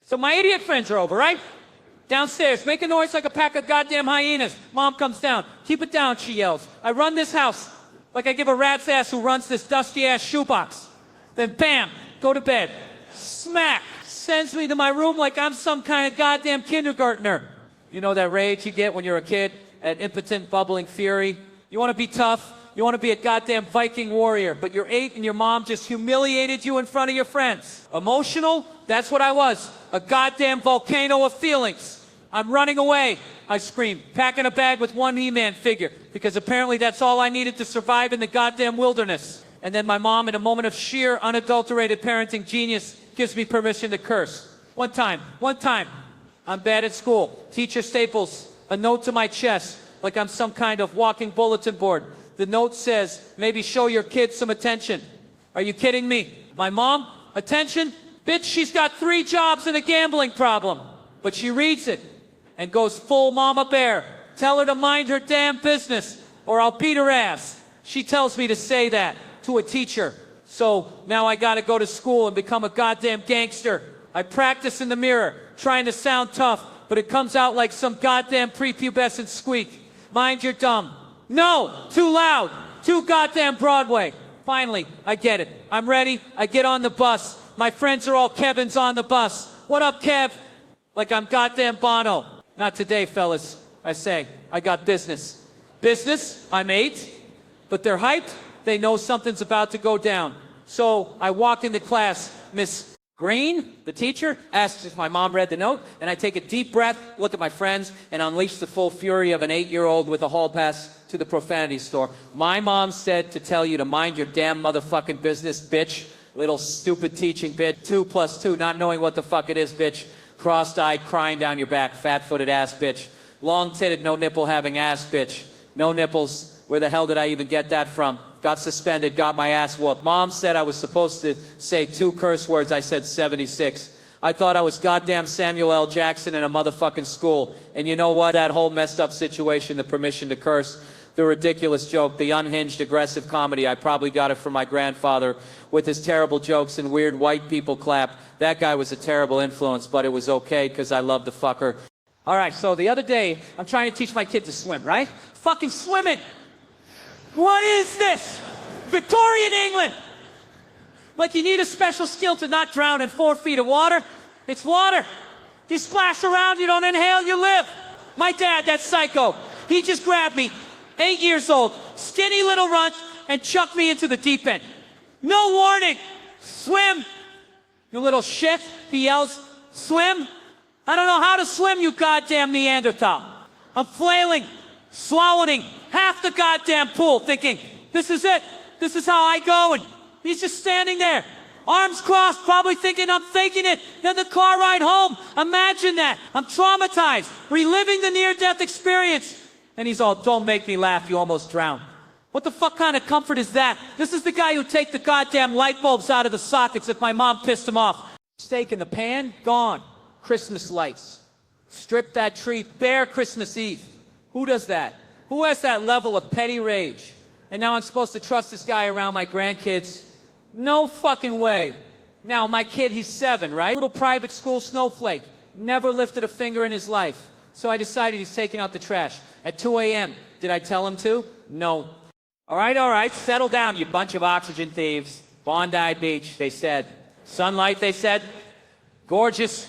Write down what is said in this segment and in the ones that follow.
So my idiot friends are over, right? Downstairs, make a noise like a pack of goddamn hyenas. Mom comes down. Keep it down, she yells. I run this house like I give a rat's ass who runs this dusty-ass shoebox. Then bam, go to bed. Smack. Sends me to my room like I'm some kind of goddamn kindergartner. You know that rage you get when you're a kid? That impotent, bubbling fury? You want to be tough? You want to be a goddamn Viking warrior, but you're 8 and your mom just humiliated you in front of your friends. Emotional? That's what I was. A goddamn volcano of feelings. I'm running away, I screamed, packing a bag with one He-Man figure, because apparently that's all I needed to survive in the goddamn wilderness. And then my mom, in a moment of sheer, unadulterated parenting genius, gives me permission to curse. One time, I'm bad at school. Teacher staples a note to my chest, like I'm some kind of walking bulletin board. The note says, maybe show your kids some attention. Are you kidding me? My mom? Attention? Bitch, she's got 3 jobs and a gambling problem. But she reads it and goes full mama bear. Tell her to mind her damn business or I'll beat her ass. She tells me to say that to a teacher. So now I gotta go to school and become a goddamn gangster. I practice in the mirror, trying to sound tough, but it comes out like some goddamn prepubescent squeak. Mind your dumb. No, too loud, too goddamn Broadway. Finally, I get it. I'm ready. I get on the bus. My friends are all Kevins on the bus. What up, Kev? Like I'm goddamn Bono. Not today, fellas. I say, I got business. Business? I'm 8. But they're hyped. They know something's about to go down. So I walk into class. Miss Green, the teacher, asks if my mom read the note, and I take a deep breath, look at my friends, and unleash the full fury of an 8-year-old with a hall pass to the profanity store. My mom said to tell you to mind your damn motherfucking business, bitch. Little stupid teaching bit. 2 + 2, not knowing what the fuck it is, bitch. Crossed-eyed, crying down your back, fat-footed ass, bitch. Long-titted, no nipple having ass, bitch. No nipples. Where the hell did I even get that from? Got suspended, got my ass whooped. Mom said I was supposed to say 2 curse words. I said 76. I thought I was goddamn Samuel L. Jackson in a motherfucking school. And you know what? That whole messed up situation, the permission to curse, the ridiculous joke, the unhinged aggressive comedy, I probably got it from my grandfather with his terrible jokes and weird white people clap. That guy was a terrible influence, but it was okay because I love the fucker. All right, so the other day, I'm trying to teach my kid to swim, right? Fucking swimming! What is this? Victorian England! Like you need a special skill to not drown in 4 feet of water. It's water. You splash around, you don't inhale, you live. My dad, that psycho, he just grabbed me, 8 years old, skinny little runt, and chucked me into the deep end. No warning. Swim. You little shit, he yells. Swim? I don't know how to swim, you goddamn Neanderthal. I'm flailing, swallowing half the goddamn pool, thinking, this is it. This is how I go. And he's just standing there, arms crossed, probably thinking I'm faking it. Then the car ride home. Imagine that. I'm traumatized, reliving the near-death experience. And he's all, don't make me laugh, you almost drowned. What the fuck kind of comfort is that? This is the guy who'd take the goddamn light bulbs out of the sockets if my mom pissed him off. Steak in the pan, gone. Christmas lights. Strip that tree bare Christmas Eve. Who does that? Who has that level of petty rage? And now I'm supposed to trust this guy around my grandkids? No fucking way. Now, my kid, he's 7, right? Little private school snowflake. Never lifted a finger in his life. So I decided he's taking out the trash. At 2 a.m. Did I tell him to? No. All right, settle down, you bunch of oxygen thieves. Bondi Beach, they said. Sunlight, they said. Gorgeous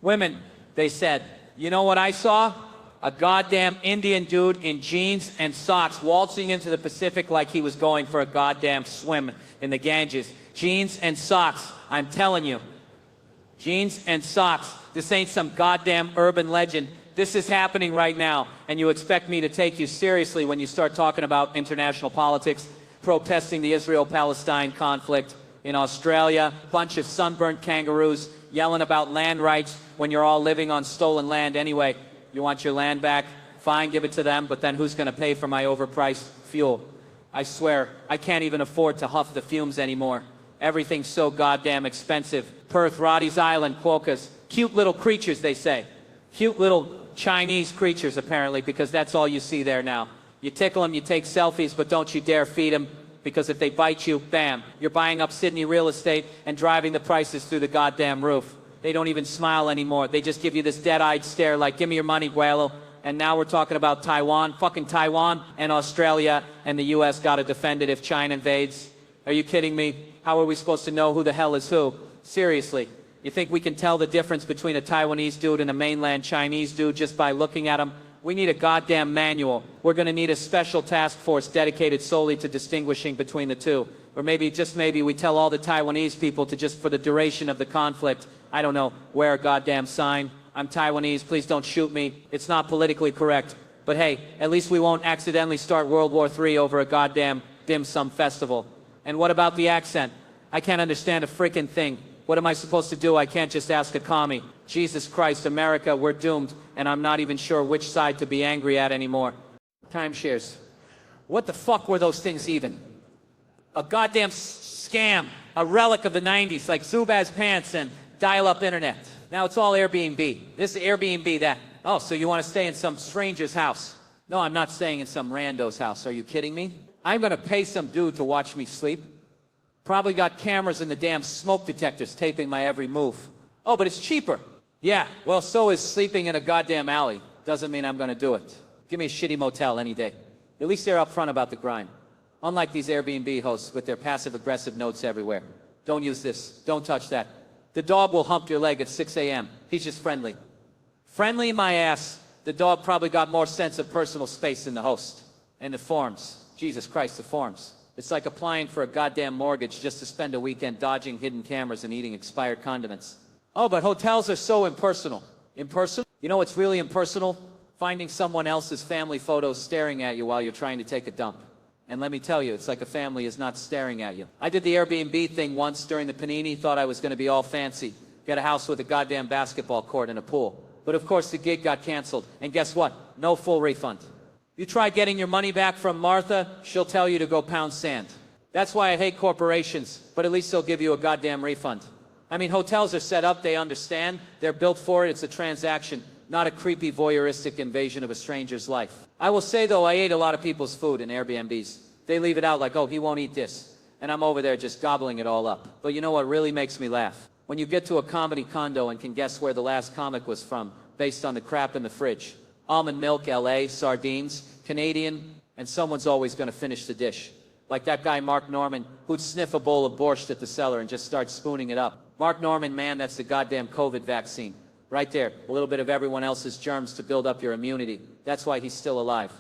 women, they said. You know what I saw? A goddamn Indian dude in jeans and socks waltzing into the Pacific like he was going for a goddamn swim in the Ganges. Jeans and socks, I'm telling you. Jeans and socks. This ain't some goddamn urban legend. This is happening right now, and you expect me to take you seriously when you start talking about international politics, protesting the Israel-Palestine conflict in Australia, bunch of sunburnt kangaroos yelling about land rights when you're all living on stolen land anyway. You want your land back? Fine, give it to them, but then who's going to pay for my overpriced fuel? I swear, I can't even afford to huff the fumes anymore. Everything's so goddamn expensive. Perth, Roddy's Island, quokkas. Cute little creatures, they say. Cute little Chinese creatures, apparently, because that's all you see there now. You tickle them, you take selfies, but don't you dare feed them, because if they bite you, bam, you're buying up Sydney real estate and driving the prices through the goddamn roof. They don't even smile anymore. They just give you this dead-eyed stare like, give me your money, Guelo. And now we're talking about Taiwan, fucking Taiwan, and Australia, and the U.S. got to defend it if China invades. Are you kidding me? How are we supposed to know who the hell is who? Seriously. You think we can tell the difference between a Taiwanese dude and a mainland Chinese dude just by looking at them? We need a goddamn manual. We're going to need a special task force dedicated solely to distinguishing between the two. Or maybe, just maybe, we tell all the Taiwanese people to just, for the duration of the conflict, I don't know, wear a goddamn sign. I'm Taiwanese, please don't shoot me. It's not politically correct. But hey, at least we won't accidentally start World War III over a goddamn dim sum festival. And what about the accent? I can't understand a freaking thing. What am I supposed to do? I can't just ask a commie. Jesus Christ, America, we're doomed, and I'm not even sure which side to be angry at anymore. Timeshares. What the fuck were those things even? A goddamn scam. A relic of the 90s, like Zubaz pants and dial-up internet. Now it's all Airbnb. This is Airbnb, that. Oh, so you want to stay in some stranger's house? No, I'm not staying in some rando's house. Are you kidding me? I'm going to pay some dude to watch me sleep. Probably got cameras in the damn smoke detectors taping my every move. Oh, but it's cheaper. Yeah, well, so is sleeping in a goddamn alley. Doesn't mean I'm going to do it. Give me a shitty motel any day. At least they're upfront about the grind. Unlike these Airbnb hosts with their passive-aggressive notes everywhere. Don't use this. Don't touch that. The dog will hump your leg at 6 a.m. He's just friendly. Friendly, my ass. The dog probably got more sense of personal space than the host. And the forms. Jesus Christ, the forms. It's like applying for a goddamn mortgage just to spend a weekend dodging hidden cameras and eating expired condiments. Oh, but hotels are so impersonal. Impersonal? You know what's really impersonal? Finding someone else's family photos staring at you while you're trying to take a dump. And let me tell you, it's like a family is not staring at you. I did the Airbnb thing once during the Panini, thought I was going to be all fancy. Get a house with a goddamn basketball court and a pool. But of course the gig got canceled. And guess what? No full refund. You try getting your money back from Martha, she'll tell you to go pound sand. That's why I hate corporations, but at least they'll give you a goddamn refund. I mean, hotels are set up, they understand, they're built for it, it's a transaction, not a creepy voyeuristic invasion of a stranger's life. I will say though, I ate a lot of people's food in Airbnbs. They leave it out like, oh, he won't eat this. And I'm over there just gobbling it all up. But you know what really makes me laugh? When you get to a comedy condo and can guess where the last comic was from, based on the crap in the fridge. Almond milk, LA, sardines, Canadian, and someone's always going to finish the dish. Like that guy Mark Norman, who'd sniff a bowl of borscht at the cellar and just start spooning it up. Mark Norman, man, that's the goddamn COVID vaccine. Right there, a little bit of everyone else's germs to build up your immunity. That's why he's still alive.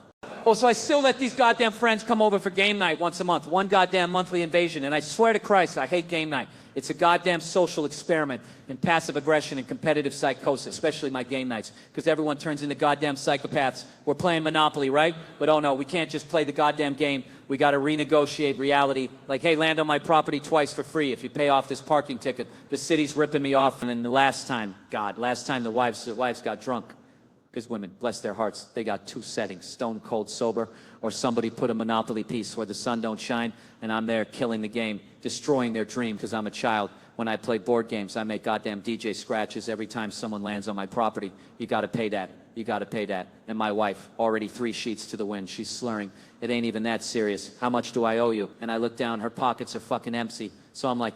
Oh, so I still let these goddamn friends come over for game night once a month. One goddamn monthly invasion. And I swear to Christ, I hate game night. It's a goddamn social experiment in passive aggression and competitive psychosis, especially my game nights, because everyone turns into goddamn psychopaths. We're playing Monopoly, right? But oh no, we can't just play the goddamn game. We got to renegotiate reality. Like, hey, land on my property twice for free if you pay off this parking ticket. The city's ripping me off. And then the last time the wives got drunk. Because women, bless their hearts, they got two settings, stone cold sober, or somebody put a Monopoly piece where the sun don't shine, and I'm there killing the game, destroying their dream because I'm a child. When I play board games, I make goddamn DJ scratches every time someone lands on my property. You gotta pay that. You gotta pay that. And my wife, already 3 sheets to the wind, she's slurring. It ain't even that serious. How much do I owe you? And I look down, her pockets are fucking empty. So I'm like,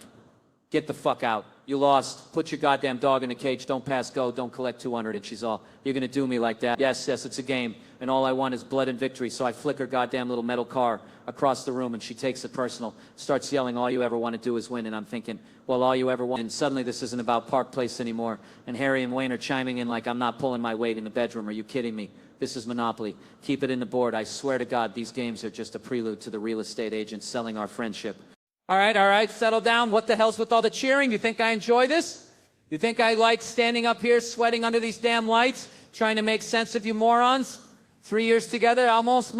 get the fuck out. You lost. Put your goddamn dog in a cage. Don't pass go. Don't collect 200. And she's all, you're going to do me like that? Yes, it's a game. And all I want is blood and victory. So I flick her goddamn little metal car across the room and she takes it personal. Starts yelling, all you ever want to do is win. And I'm thinking, well, all you ever want. And suddenly this isn't about Park Place anymore. And Harry and Wayne are chiming in like I'm not pulling my weight in the bedroom. Are you kidding me? This is Monopoly. Keep it in the board. I swear to God, these games are just a prelude to the real estate agents selling our friendship. All right, settle down. What the hell's with all the cheering? You think I enjoy this? You think I like standing up here sweating under these damn lights, trying to make sense of you morons? 3 years together, almost.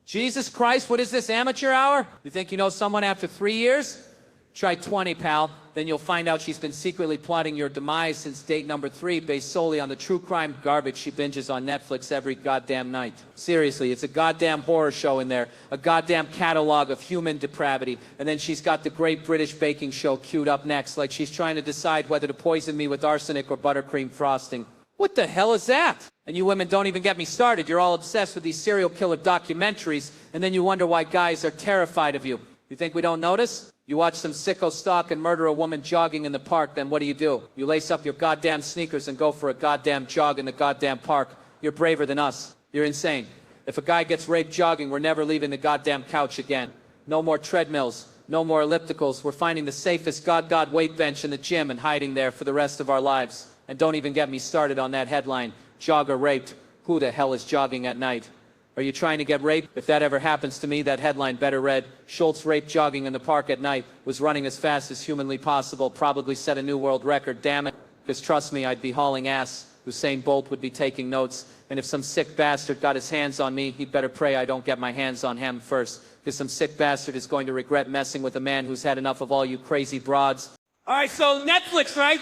Jesus Christ, what is this, amateur hour? You think you know someone after 3 years? Try 20, pal. Then you'll find out she's been secretly plotting your demise since date number 3, based solely on the true crime garbage she binges on Netflix every goddamn night. Seriously, it's a goddamn horror show in there, a goddamn catalog of human depravity, and then she's got the Great British Baking Show queued up next, like she's trying to decide whether to poison me with arsenic or buttercream frosting. What the hell is that? And you women don't even get me started. You're all obsessed with these serial killer documentaries, and then you wonder why guys are terrified of you. You think we don't notice? You watch some sicko stalk and murder a woman jogging in the park, then what do? You lace up your goddamn sneakers and go for a goddamn jog in the goddamn park. You're braver than us. You're insane. If a guy gets raped jogging, we're never leaving the goddamn couch again. No more treadmills. No more ellipticals. We're finding the safest god weight bench in the gym and hiding there for the rest of our lives. And don't even get me started on that headline. Jogger raped. Who the hell is jogging at night? Are you trying to get raped? If that ever happens to me, that headline better read, Schultz raped jogging in the park at night, was running as fast as humanly possible, probably set a new world record, damn it. Because trust me, I'd be hauling ass. Usain Bolt would be taking notes. And if some sick bastard got his hands on me, he'd better pray I don't get my hands on him first. Because some sick bastard is going to regret messing with a man who's had enough of all you crazy broads. All right, so Netflix, right?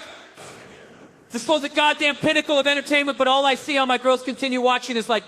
This was the goddamn pinnacle of entertainment, but all I see on my girls continue watching is like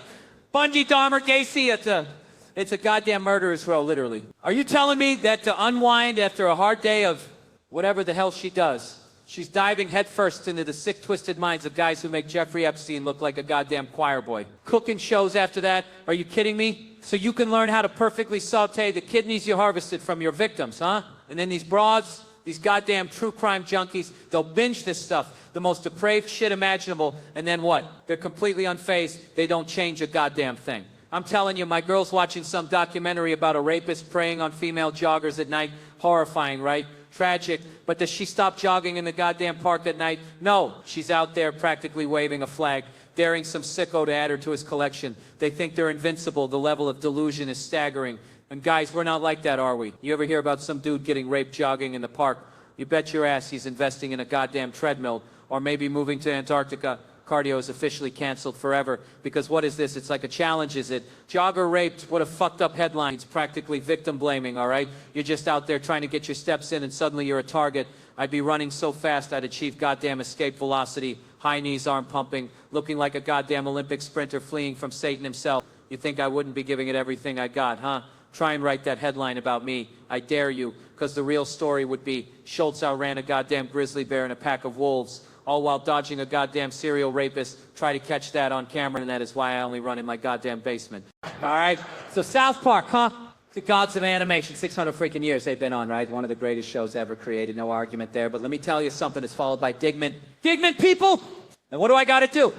Bundy, Dahmer, Gacy. It's a goddamn murderer's row, literally. Are you telling me that to unwind after a hard day of whatever the hell she does, she's diving headfirst into the sick, twisted minds of guys who make Jeffrey Epstein look like a goddamn choir boy? Cooking shows after that? Are you kidding me? So you can learn how to perfectly saute the kidneys you harvested from your victims, huh? And then these broads, these goddamn true crime junkies, they'll binge this stuff, the most depraved shit imaginable, and then what? They're completely unfazed. They don't change a goddamn thing. I'm telling you, my girl's watching some documentary about a rapist preying on female joggers at night. Horrifying, right? Tragic. But does she stop jogging in the goddamn park at night? No. She's out there practically waving a flag, daring some sicko to add her to his collection. They think they're invincible. The level of delusion is staggering. And guys, we're not like that, are we? You ever hear about some dude getting raped jogging in the park? You bet your ass he's investing in a goddamn treadmill, or maybe moving to Antarctica. Cardio is officially canceled forever. Because what is this? It's like a challenge, is it? Jogger raped. What a fucked up headline. It's practically victim blaming, all right? You're just out there trying to get your steps in and suddenly you're a target. I'd be running so fast I'd achieve goddamn escape velocity, high knees, arm pumping, looking like a goddamn Olympic sprinter fleeing from Satan himself. You think I wouldn't be giving it everything I got, huh? Try and write that headline about me. I dare you. Because the real story would be Schultz outran a goddamn grizzly bear and a pack of wolves, all while dodging a goddamn serial rapist. Try to catch that on camera, and that is why I only run in my goddamn basement. All right? So South Park, huh? The gods of animation. 600 freaking years they've been on, right? One of the greatest shows ever created. No argument there. But let me tell you something that's followed by Digman. Digman, people! And what do I got to do?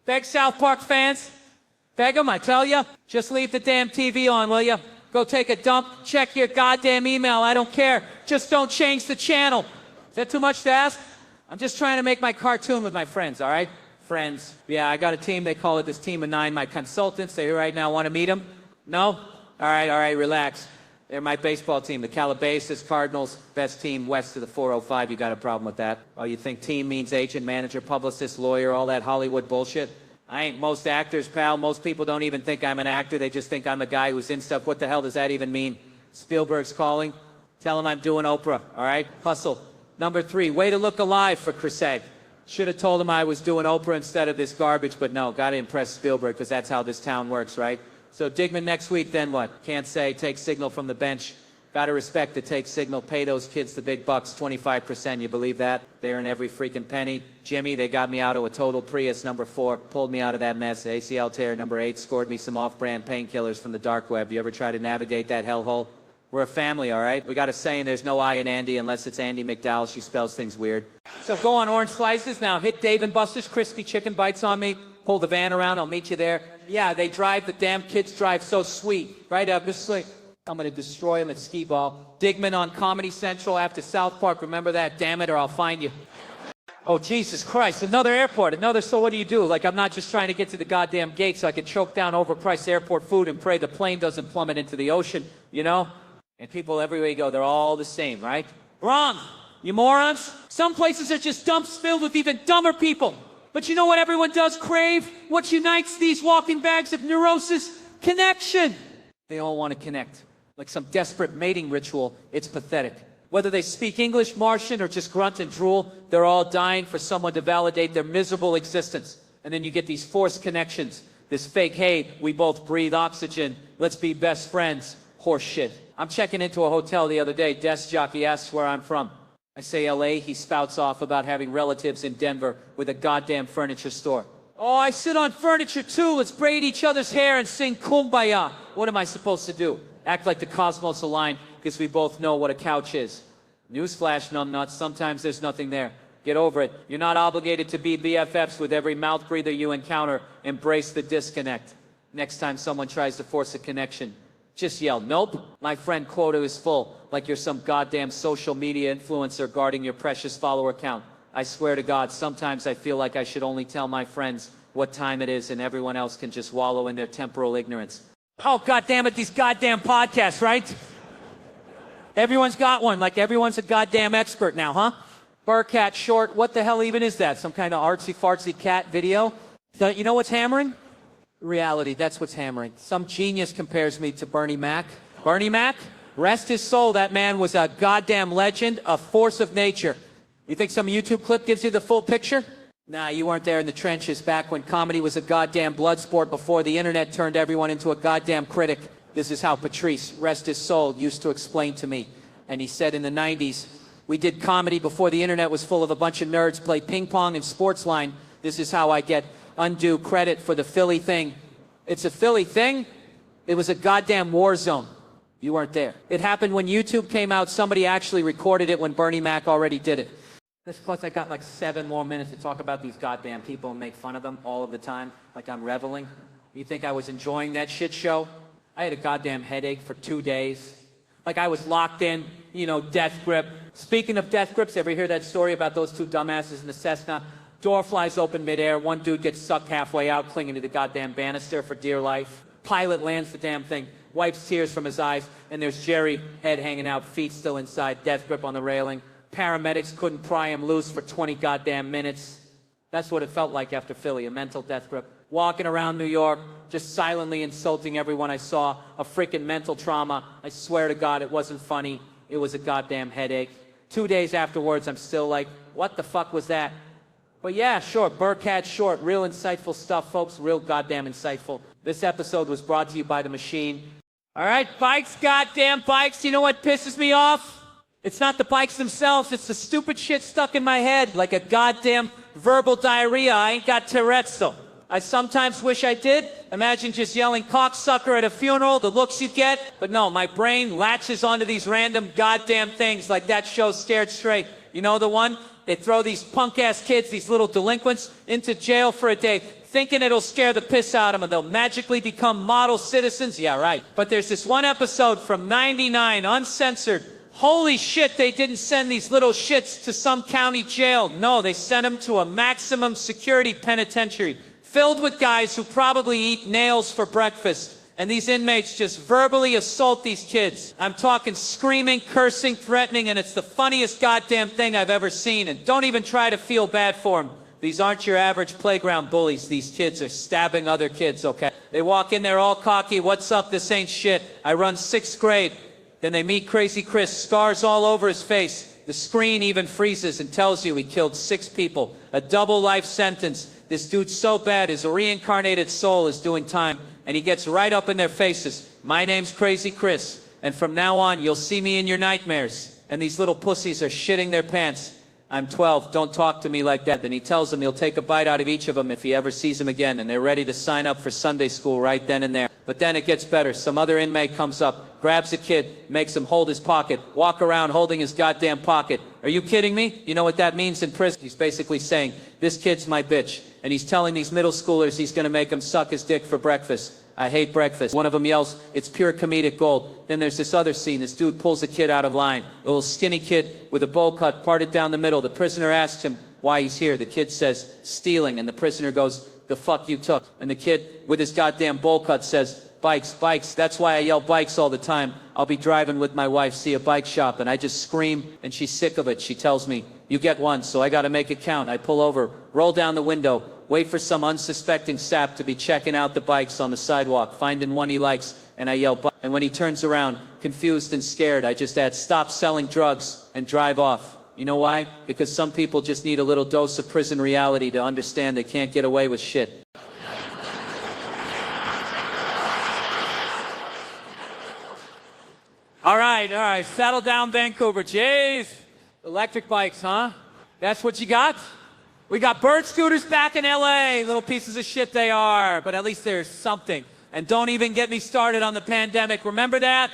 Beg South Park fans? Beg them, I tell you. Just leave the damn TV on, will you? Go take a dump. Check your goddamn email. I don't care. Just don't change the channel. Is that too much to ask? I'm just trying to make my cartoon with my friends, all right? Friends. Yeah, I got a team. They call it this team of 9. My consultants, they right now want to meet them? No? All right, relax. They're my baseball team, the Calabasas Cardinals, best team west of the 405. You got a problem with that? Oh, you think team means agent, manager, publicist, lawyer, all that Hollywood bullshit? I ain't most actors, pal. Most people don't even think I'm an actor. They just think I'm a guy who's in stuff. What the hell does that even mean? Spielberg's calling. Tell him I'm doing Oprah, all right? Hustle. Number 3, way to look alive, for crusade. Should have told him I was doing Oprah instead of this garbage, but no, got to impress Spielberg, because that's how this town works, right? So Digman next week, then what? Can't say, take signal from the bench. Got to respect the take signal, pay those kids the big bucks, 25%, you believe that? They earn every freaking penny. Jimmy, they got me out of a total Prius, number 4, pulled me out of that mess. ACL tear, number 8, scored me some off-brand painkillers from the dark web. You ever try to navigate that hellhole? We're a family, all right? We got a saying, there's no I in Andy unless it's Andy McDowell. She spells things weird. So go on Orange Slices now. Hit Dave & Buster's Crispy Chicken Bites on me. Pull the van around. I'll meet you there. Yeah, they drive. The damn kids drive so sweet. Right up. Just like, I'm going to destroy them at Skee-Ball. Digman on Comedy Central after South Park. Remember that? Damn it, or I'll find you. Oh, Jesus Christ. Another airport. So what do you do? Like, I'm not just trying to get to the goddamn gate so I can choke down overpriced airport food and pray the plane doesn't plummet into the ocean, you know? And people everywhere you go, they're all the same, right? Wrong, you morons. Some places are just dumps filled with even dumber people. But you know what everyone does crave? What unites these walking bags of neurosis? Connection. They all want to connect. Like some desperate mating ritual, it's pathetic. Whether they speak English, Martian, or just grunt and drool, they're all dying for someone to validate their miserable existence. And then you get these forced connections. This fake, hey, we both breathe oxygen, let's be best friends. Horse shit. I'm checking into a hotel the other day. Desk jockey asks where I'm from. I say LA. He spouts off about having relatives in Denver with a goddamn furniture store. Oh, I sit on furniture too. Let's braid each other's hair and sing Kumbaya. What am I supposed to do? Act like the cosmos aligned? because we both know what a couch is. Newsflash, numbnuts, sometimes there's nothing there. Get over it. You're not obligated to be BFFs with every mouth breather you encounter. Embrace the disconnect. Next time someone tries to force a connection, just yell, nope. My friend quota is full, like you're some goddamn social media influencer guarding your precious follower count. I swear to God, sometimes I feel like I should only tell my friends what time it is and everyone else can just wallow in their temporal ignorance. Oh, goddamn it, these goddamn podcasts, right? Everyone's got one, like everyone's a goddamn expert now, huh? Burr cat short, what the hell even is that? Some kind of artsy-fartsy cat video? You know what's hammering? Reality, that's what's hammering. Some genius compares me to Bernie Mac. Bernie Mac? Rest his soul, that man was a goddamn legend, a force of nature. You think some YouTube clip gives you the full picture? Nah, you weren't there in the trenches back when comedy was a goddamn blood sport before the internet turned everyone into a goddamn critic. This is how Patrice, rest his soul, used to explain to me. And he said in the 90s, we did comedy before the internet was full of a bunch of nerds, played ping pong and Sportsline. This is how I get undue credit for the Philly thing. It's a Philly thing? It was a goddamn war zone. You weren't there. It happened when YouTube came out. Somebody actually recorded it when Bernie Mac already did it. Plus, I got like 7 more minutes to talk about these goddamn people and make fun of them all of the time, like I'm reveling. You think I was enjoying that shit show? I had a goddamn headache for 2 days. Like I was locked in, you know, death grip. Speaking of death grips, ever hear that story about those 2 dumbasses in the Cessna? Door flies open midair, one dude gets sucked halfway out, clinging to the goddamn banister for dear life. Pilot lands the damn thing, wipes tears from his eyes, and there's Jerry, head hanging out, feet still inside, death grip on the railing. Paramedics couldn't pry him loose for 20 goddamn minutes. That's what it felt like after Philly, a mental death grip. Walking around New York, just silently insulting everyone I saw, a freaking mental trauma. I swear to God it wasn't funny. It was a goddamn headache. 2 days afterwards, I'm still like, what the fuck was that? But yeah, sure, Burr cat short, real insightful stuff, folks, real goddamn insightful. This episode was brought to you by The Machine. All right, bikes, goddamn bikes, you know what pisses me off? It's not the bikes themselves, it's the stupid shit stuck in my head, like a goddamn verbal diarrhea. I ain't got Tourette's though. I sometimes wish I did. Imagine just yelling cocksucker at a funeral, the looks you get. But no, my brain latches onto these random goddamn things like that show Scared Straight. You know the one? They throw these punk-ass kids, these little delinquents, into jail for a day, thinking it'll scare the piss out of them and they'll magically become model citizens. Yeah, right. But there's this one episode from '99, uncensored. Holy shit, they didn't send these little shits to some county jail. No, they sent them to a maximum security penitentiary filled with guys who probably eat nails for breakfast. And these inmates just verbally assault these kids. I'm talking screaming, cursing, threatening, and it's the funniest goddamn thing I've ever seen. And don't even try to feel bad for them. These aren't your average playground bullies. These kids are stabbing other kids, okay? They walk in there all cocky. What's up? This ain't shit. I run 6th grade. Then they meet Crazy Chris, scars all over his face. The screen even freezes and tells you he killed 6 people. A double life sentence. This dude's so bad, his reincarnated soul is doing time. And he gets right up in their faces. My name's Crazy Chris. And from now on, you'll see me in your nightmares. And these little pussies are shitting their pants. I'm 12, don't talk to me like that. Then he tells them he'll take a bite out of each of them if he ever sees them again. And they're ready to sign up for Sunday school right then and there. But then it gets better. Some other inmate comes up, grabs a kid, makes him hold his pocket, walk around holding his goddamn pocket. Are you kidding me? You know what that means in prison? He's basically saying, this kid's my bitch. And he's telling these middle schoolers he's going to make them suck his dick for breakfast. I hate breakfast. One of them yells, it's pure comedic gold. Then there's this other scene. This dude pulls a kid out of line. A little skinny kid with a bowl cut parted down the middle. The prisoner asks him why he's here. The kid says, stealing. And the prisoner goes, the fuck you took. And the kid with his goddamn bowl cut says, bikes, bikes. That's why I yell bikes all the time. I'll be driving with my wife, see a bike shop, and I just scream, and she's sick of it. She tells me, you get one, so I got to make it count. I pull over, roll down the window, wait for some unsuspecting sap to be checking out the bikes on the sidewalk, finding one he likes, and I yell, bike. And when he turns around, confused and scared, I just add, stop selling drugs, and drive off. You know why? Because some people just need a little dose of prison reality to understand they can't get away with shit. All right, settle down, Vancouver. Jeez, electric bikes, huh? That's what you got? We got bird scooters back in LA, little pieces of shit they are, but at least there's something. And don't even get me started on the pandemic, remember that?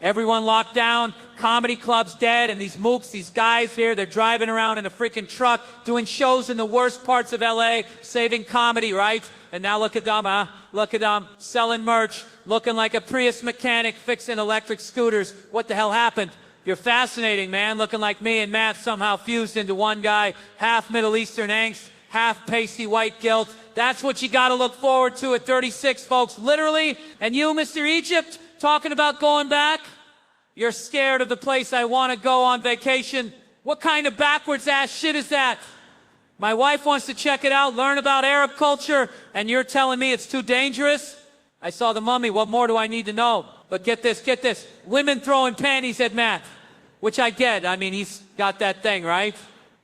Everyone locked down, comedy clubs dead, and these mooks, these guys here, they're driving around in a freaking truck, doing shows in the worst parts of LA, saving comedy, right? And now look at them, Look at them, selling merch, looking like a Prius mechanic fixing electric scooters. What the hell happened? You're fascinating, man, looking like me and Matt somehow fused into one guy, half Middle Eastern angst, half pasty white guilt. That's what you gotta look forward to at 36, folks, literally. And you, Mr. Egypt, talking about going back? You're scared of the place I want to go on vacation. What kind of backwards ass shit is that? My wife wants to check it out, learn about Arab culture, and you're telling me it's too dangerous? I saw The Mummy, what more do I need to know? But get this, women throwing panties at Matt, which I get. I mean, he's got that thing, right?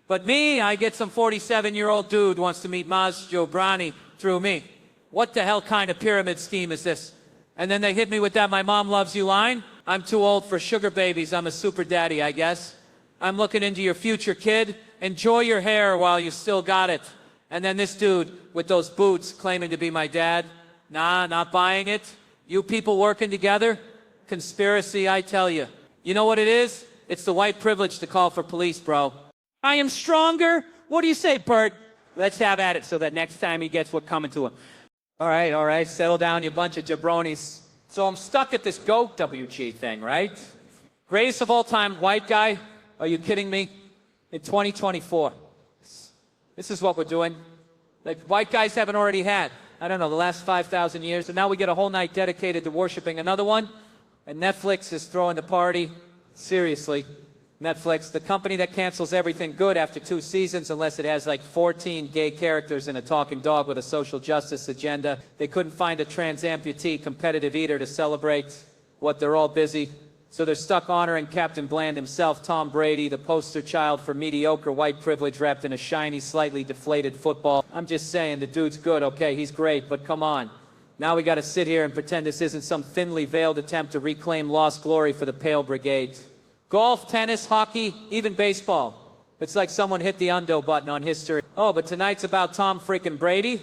But me, I get some 47-year-old dude wants to meet Maz Jobrani through me. What the hell kind of pyramid scheme is this? And then they hit me with that "my mom loves you" line. I'm too old for sugar babies. I'm a super daddy, I guess. I'm looking into your future, kid. Enjoy your hair while you still got it. And then this dude with those boots claiming to be my dad. Nah, not buying it. You people working together? Conspiracy, I tell you. You know what it is? It's the white privilege to call for police, bro. I am stronger. What do you say, Bert? Let's have at it so that next time he gets what coming to him. All right, settle down, you bunch of jabronis. So I'm stuck at this GOAT WG thing, right? Greatest of all time, white guy. Are you kidding me? In 2024. This is what we're doing. Like, white guys haven't already had, I don't know, the last 5,000 years. And now we get a whole night dedicated to worshiping another one. And Netflix is throwing the party. Seriously. Netflix, the company that cancels everything good after 2 seasons unless it has like 14 gay characters and a talking dog with a social justice agenda. They couldn't find a trans amputee competitive eater to celebrate what they're all busy. So they're stuck honoring Captain Bland himself, Tom Brady, the poster child for mediocre white privilege wrapped in a shiny, slightly deflated football. I'm just saying, the dude's good, okay, he's great, but come on. Now we gotta sit here and pretend this isn't some thinly veiled attempt to reclaim lost glory for the Pale Brigade. Golf, tennis, hockey, even baseball. It's like someone hit the undo button on history. Oh, but tonight's about Tom freaking Brady?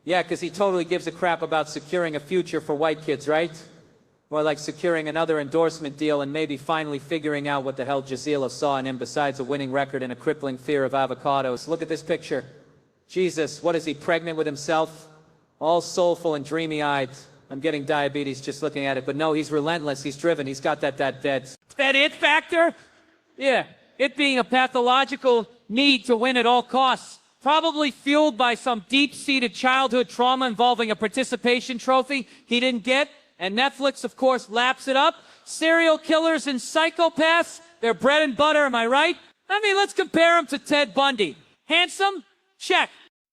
Yeah, because he totally gives a crap about securing a future for white kids, right? More like securing another endorsement deal and maybe finally figuring out what the hell Gisela saw in him besides a winning record and a crippling fear of avocados. Look at this picture. Jesus, what is he, pregnant with himself? All soulful and dreamy-eyed. I'm getting diabetes just looking at it, but no, he's relentless, he's driven, he's got that it factor? Yeah, it being a pathological need to win at all costs. Probably fueled by some deep-seated childhood trauma involving a participation trophy he didn't get. And Netflix, of course, laps it up. Serial killers and psychopaths, they're bread and butter, am I right? I mean, let's compare him to Ted Bundy. Handsome? Check.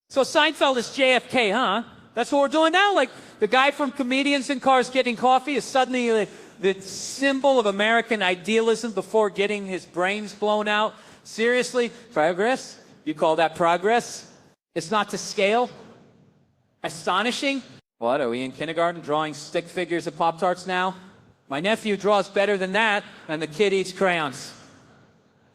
So Seinfeld is JFK, huh? That's what we're doing now? Like, the guy from Comedians in Cars Getting Coffee is suddenly the symbol of American idealism before getting his brains blown out. Seriously? Progress? You call that progress? It's not to scale? Astonishing? What, are we in kindergarten drawing stick figures of Pop-Tarts now? My nephew draws better than that, and the kid eats crayons.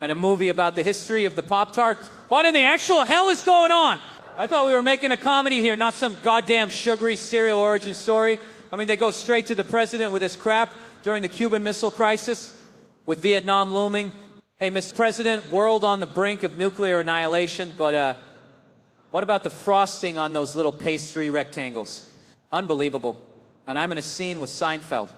And a movie about the history of the Pop-Tart? What in the actual hell is going on? I thought we were making a comedy here, not some goddamn sugary cereal origin story. I mean, they go straight to the president with this crap during the Cuban Missile Crisis, with Vietnam looming. Hey, Mr. President, world on the brink of nuclear annihilation, but what about the frosting on those little pastry rectangles? Unbelievable. And I'm in a scene with Seinfeld.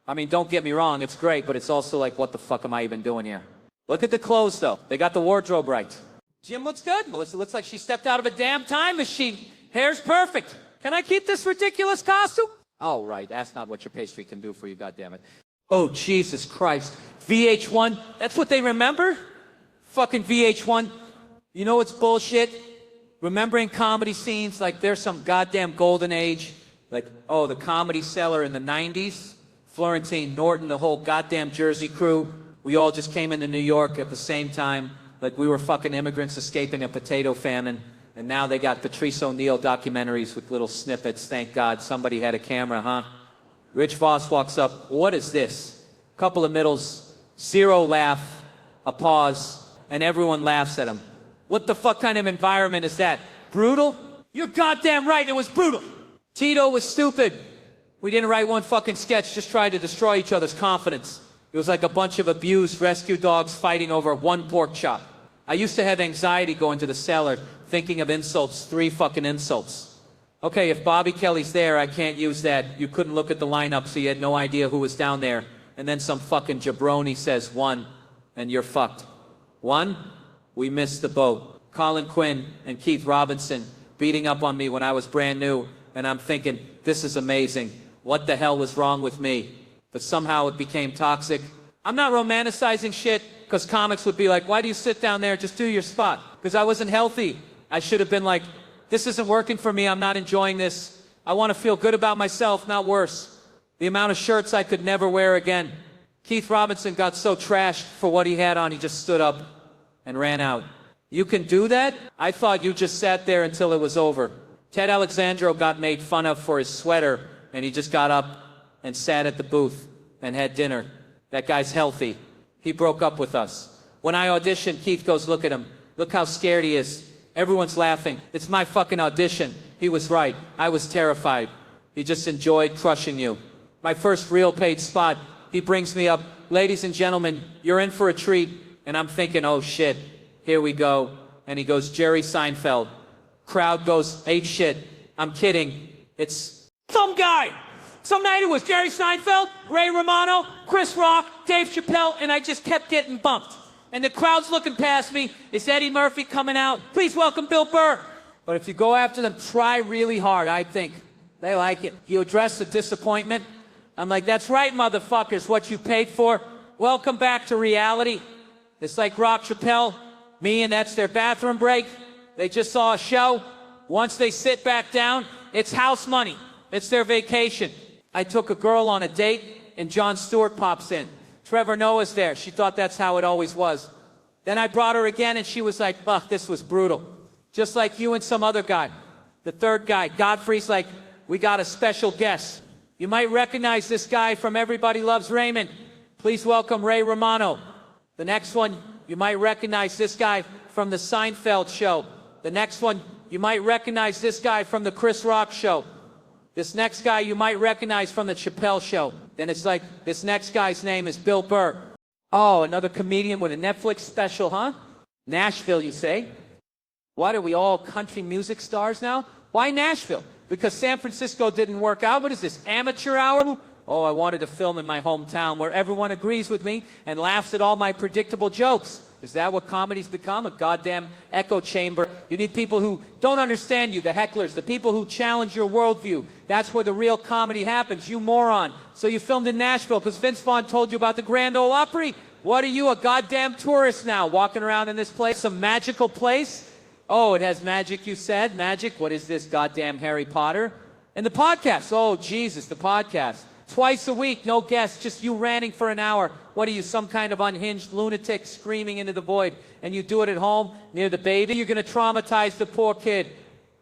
I mean, don't get me wrong, it's great, but it's also like, what the fuck am I even doing here? Look at the clothes, though. They got the wardrobe right. Jim looks good. Melissa looks like she stepped out of a damn time machine. Hair's perfect. Can I keep this ridiculous costume? All right, that's not what your pastry can do for you, goddammit. Oh, Jesus Christ. VH1, that's what they remember? Fucking VH1. You know what's bullshit? Remembering comedy scenes like there's some goddamn golden age. Like, oh, the Comedy Cellar in the 90s. Florentine Norton, the whole goddamn Jersey crew. We all just came into New York at the same time. Like we were fucking immigrants escaping a potato famine. And now they got Patrice O'Neill documentaries with little snippets. Thank God somebody had a camera, huh? Rich Voss walks up. What is this? Couple of middles, zero laugh, a pause, and everyone laughs at him. What the fuck kind of environment is that? Brutal? You're goddamn right, it was brutal. Tito was stupid. We didn't write one fucking sketch, just tried to destroy each other's confidence. It was like a bunch of abused rescue dogs fighting over one pork chop. I used to have anxiety going to the cellar, thinking of insults, 3 fucking insults. Okay, if Bobby Kelly's there, I can't use that. You couldn't look at the lineup, so you had no idea who was down there. And then some fucking jabroni says 1, and you're fucked. 1, we missed the boat. Colin Quinn and Keith Robinson beating up on me when I was brand new, and I'm thinking, this is amazing. What the hell was wrong with me? But somehow it became toxic. I'm not romanticizing shit, because comics would be like, why do you sit down there? Just do your spot. Because I wasn't healthy. I should have been like, this isn't working for me. I'm not enjoying this. I want to feel good about myself, not worse. The amount of shirts I could never wear again. Keith Robinson got so trashed for what he had on, he just stood up and ran out. You can do that? I thought you just sat there until it was over. Ted Alexandro got made fun of for his sweater, and he just got up and sat at the booth and had dinner. That guy's healthy. He broke up with us. When I auditioned, Keith goes, look at him. Look how scared he is. Everyone's laughing. It's my fucking audition. He was right. I was terrified. He just enjoyed crushing you. My first real paid spot, he brings me up. Ladies and gentlemen, you're in for a treat. And I'm thinking, oh shit, here we go. And he goes, Jerry Seinfeld. Crowd goes, hey shit. I'm kidding. It's some guy. Some night it was Jerry Seinfeld, Ray Romano, Chris Rock, Dave Chappelle, and I just kept getting bumped. And the crowd's looking past me. Is Eddie Murphy coming out? Please welcome Bill Burr. But if you go after them, try really hard, I think. They like it. You address the disappointment. I'm like, that's right, motherfuckers, what you paid for. Welcome back to reality. It's like Rock Chappelle, me, and that's their bathroom break. They just saw a show. Once they sit back down, it's house money. It's their vacation. I took a girl on a date, and Jon Stewart pops in. Trevor Noah's there. She thought that's how it always was. Then I brought her again, and she was like, fuck, this was brutal. Just like you and some other guy. The third guy, Godfrey's like, we got a special guest. You might recognize this guy from Everybody Loves Raymond. Please welcome Ray Romano. The next one, you might recognize this guy from the Seinfeld show. The next one, you might recognize this guy from the Chris Rock show. This next guy you might recognize from the Chappelle show. Then it's like, this next guy's name is Bill Burr. Oh, another comedian with a Netflix special, huh? Nashville, you say? What, are we all country music stars now? Why Nashville? Because San Francisco didn't work out? What is this, amateur hour? Oh, I wanted to film in my hometown where everyone agrees with me and laughs at all my predictable jokes. Is that what comedy's become? A goddamn echo chamber? You need people who don't understand you, the hecklers, the people who challenge your worldview. That's where the real comedy happens, you moron. So you filmed in Nashville because Vince Vaughn told you about the Grand Ole Opry? What are you, a goddamn tourist now, walking around in this place, some magical place? Oh, it has magic, you said? Magic? What is this, goddamn Harry Potter? And the podcast. Oh, Jesus, the podcast. Twice a week, no guests, just you ranting for an hour. What are you, some kind of unhinged lunatic screaming into the void? And you do it at home, near the baby? You're going to traumatize the poor kid.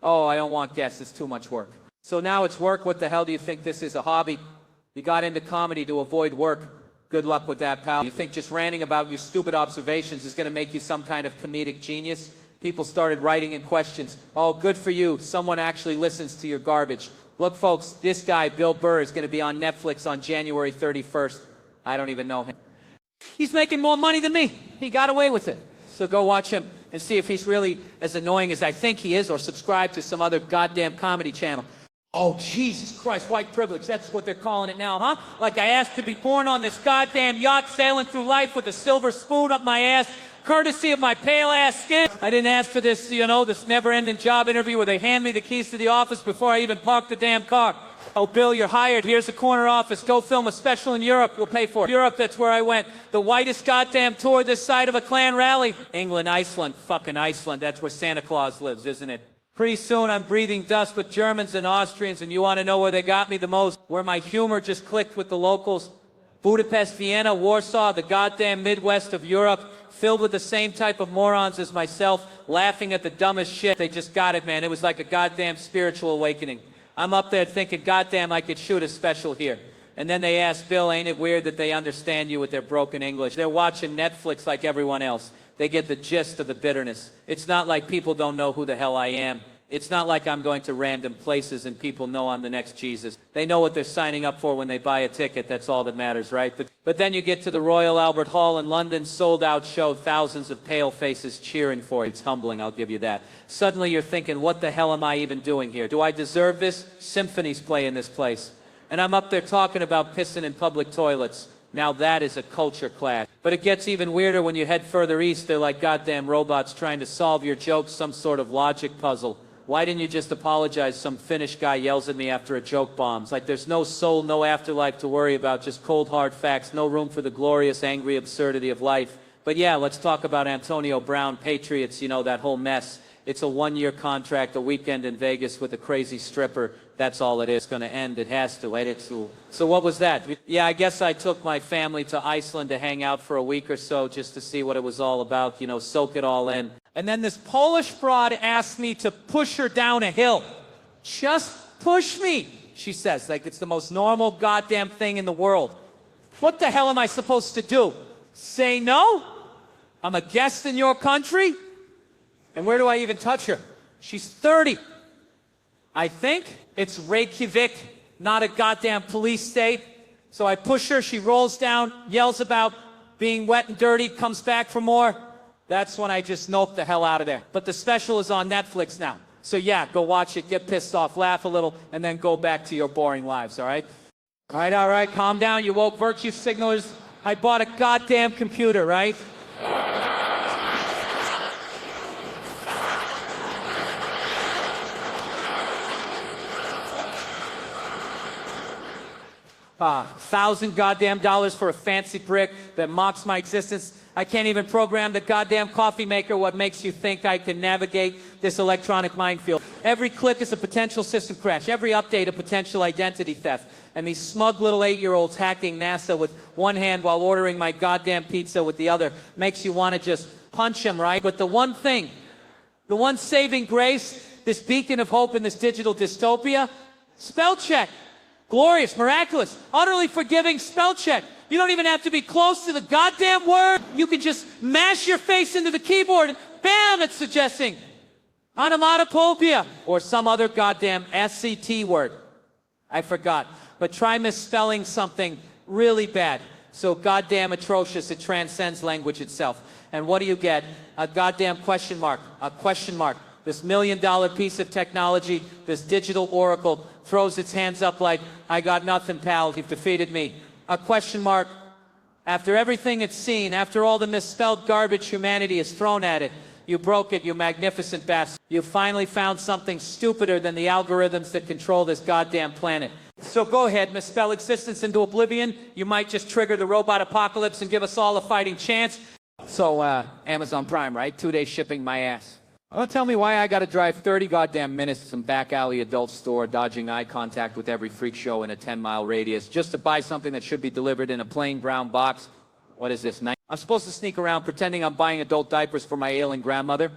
Oh, I don't want guests. It's too much work. So now it's work. What the hell do you think this is, a hobby? You got into comedy to avoid work. Good luck with that, pal. You think just ranting about your stupid observations is going to make you some kind of comedic genius? People started writing in questions. Oh, good for you. Someone actually listens to your garbage. Look, folks, this guy, Bill Burr, is going to be on Netflix on January 31st. I don't even know him. He's making more money than me. He got away with it. So go watch him and see if he's really as annoying as I think he is, or subscribe to some other goddamn comedy channel. Oh, Jesus Christ, white privilege. That's what they're calling it now, huh? Like I asked to be born on this goddamn yacht sailing through life with a silver spoon up my ass, courtesy of my pale-ass skin. I didn't ask for this, you know, this never-ending job interview where they hand me the keys to the office before I even park the damn car. Oh, Bill, you're hired. Here's the corner office. Go film a special in Europe. We'll pay for it. Europe, that's where I went. The whitest goddamn tour this side of a Klan rally. England, Iceland. Fucking Iceland. That's where Santa Claus lives, isn't it? Pretty soon I'm breathing dust with Germans and Austrians, and you want to know where they got me the most? Where my humor just clicked with the locals. Budapest, Vienna, Warsaw, the goddamn Midwest of Europe, filled with the same type of morons as myself, laughing at the dumbest shit. They just got it, man. It was like a goddamn spiritual awakening. I'm up there thinking, goddamn, I could shoot a special here. And then they ask Bill, ain't it weird that they understand you with their broken English? They're watching Netflix like everyone else. They get the gist of the bitterness. It's not like people don't know who the hell I am. It's not like I'm going to random places and people know I'm the next Jesus. They know what they're signing up for when they buy a ticket. That's all that matters, right? But then you get to the Royal Albert Hall in London, sold-out show, thousands of pale faces cheering for you. It's humbling, I'll give you that. Suddenly you're thinking, what the hell am I even doing here? Do I deserve this? Symphonies play in this place. And I'm up there talking about pissing in public toilets. Now that is a culture clash. But it gets even weirder when you head further east. They're like goddamn robots trying to solve your jokes, some sort of logic puzzle. Why didn't you just apologize? Some Finnish guy yells at me after a joke bombs. Like there's no soul, no afterlife to worry about, just cold hard facts, no room for the glorious, angry absurdity of life. But yeah, let's talk about Antonio Brown, Patriots, you know, that whole mess. It's a one-year contract, a weekend in Vegas with a crazy stripper. That's all it is. Going to end. It has to. So what was that? Yeah, I guess I took my family to Iceland to hang out for a week or so just to see what it was all about, you know, soak it all in. And then this Polish broad asked me to push her down a hill. Just push me, she says, like it's the most normal goddamn thing in the world. What the hell am I supposed to do? Say no? I'm a guest in your country? And where do I even touch her? She's 30. I think it's Reykjavik, not a goddamn police state. So I push her, she rolls down, yells about being wet and dirty, comes back for more. That's when I just nope the hell out of there. But the special is on Netflix now. So yeah, go watch it, get pissed off, laugh a little, and then go back to your boring lives, all right? All right, calm down, you woke virtue signalers. I bought a goddamn computer, right? $1,000 goddamn dollars for a fancy brick that mocks my existence. I can't even program the goddamn coffee maker. What makes you think I can navigate this electronic minefield? Every click is a potential system crash. Every update a potential identity theft. And these smug little 8-year-olds hacking NASA with one hand while ordering my goddamn pizza with the other makes you want to just punch them, right? But the one thing, the one saving grace, this beacon of hope in this digital dystopia, spell check. Glorious, miraculous, utterly forgiving spell check. You don't even have to be close to the goddamn word. You can just mash your face into the keyboard and bam, it's suggesting onomatopoeia or some other goddamn SCT word. I forgot. But try misspelling something really bad. So goddamn atrocious it transcends language itself. And what do you get? A goddamn question mark. A question mark. This $1 million piece of technology, this digital oracle, throws its hands up like, I got nothing, pal, you've defeated me. A question mark. After everything it's seen, after all the misspelled garbage humanity has thrown at it, you broke it, you magnificent bastard. You finally found something stupider than the algorithms that control this goddamn planet. So go ahead, misspell existence into oblivion. You might just trigger the robot apocalypse and give us all a fighting chance. So, Amazon Prime, right? 2-day shipping my ass. Well, tell me why I gotta drive 30 goddamn minutes to some back alley adult store, dodging eye contact with every freak show in a 10-mile radius, just to buy something that should be delivered in a plain brown box. What is this, night? I'm supposed to sneak around pretending I'm buying adult diapers for my ailing grandmother?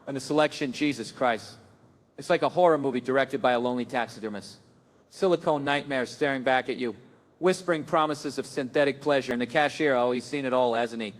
And the selection, Jesus Christ. It's like a horror movie directed by a lonely taxidermist. Silicone nightmares staring back at you, whispering promises of synthetic pleasure, and the cashier, oh, he's seen it all, hasn't he?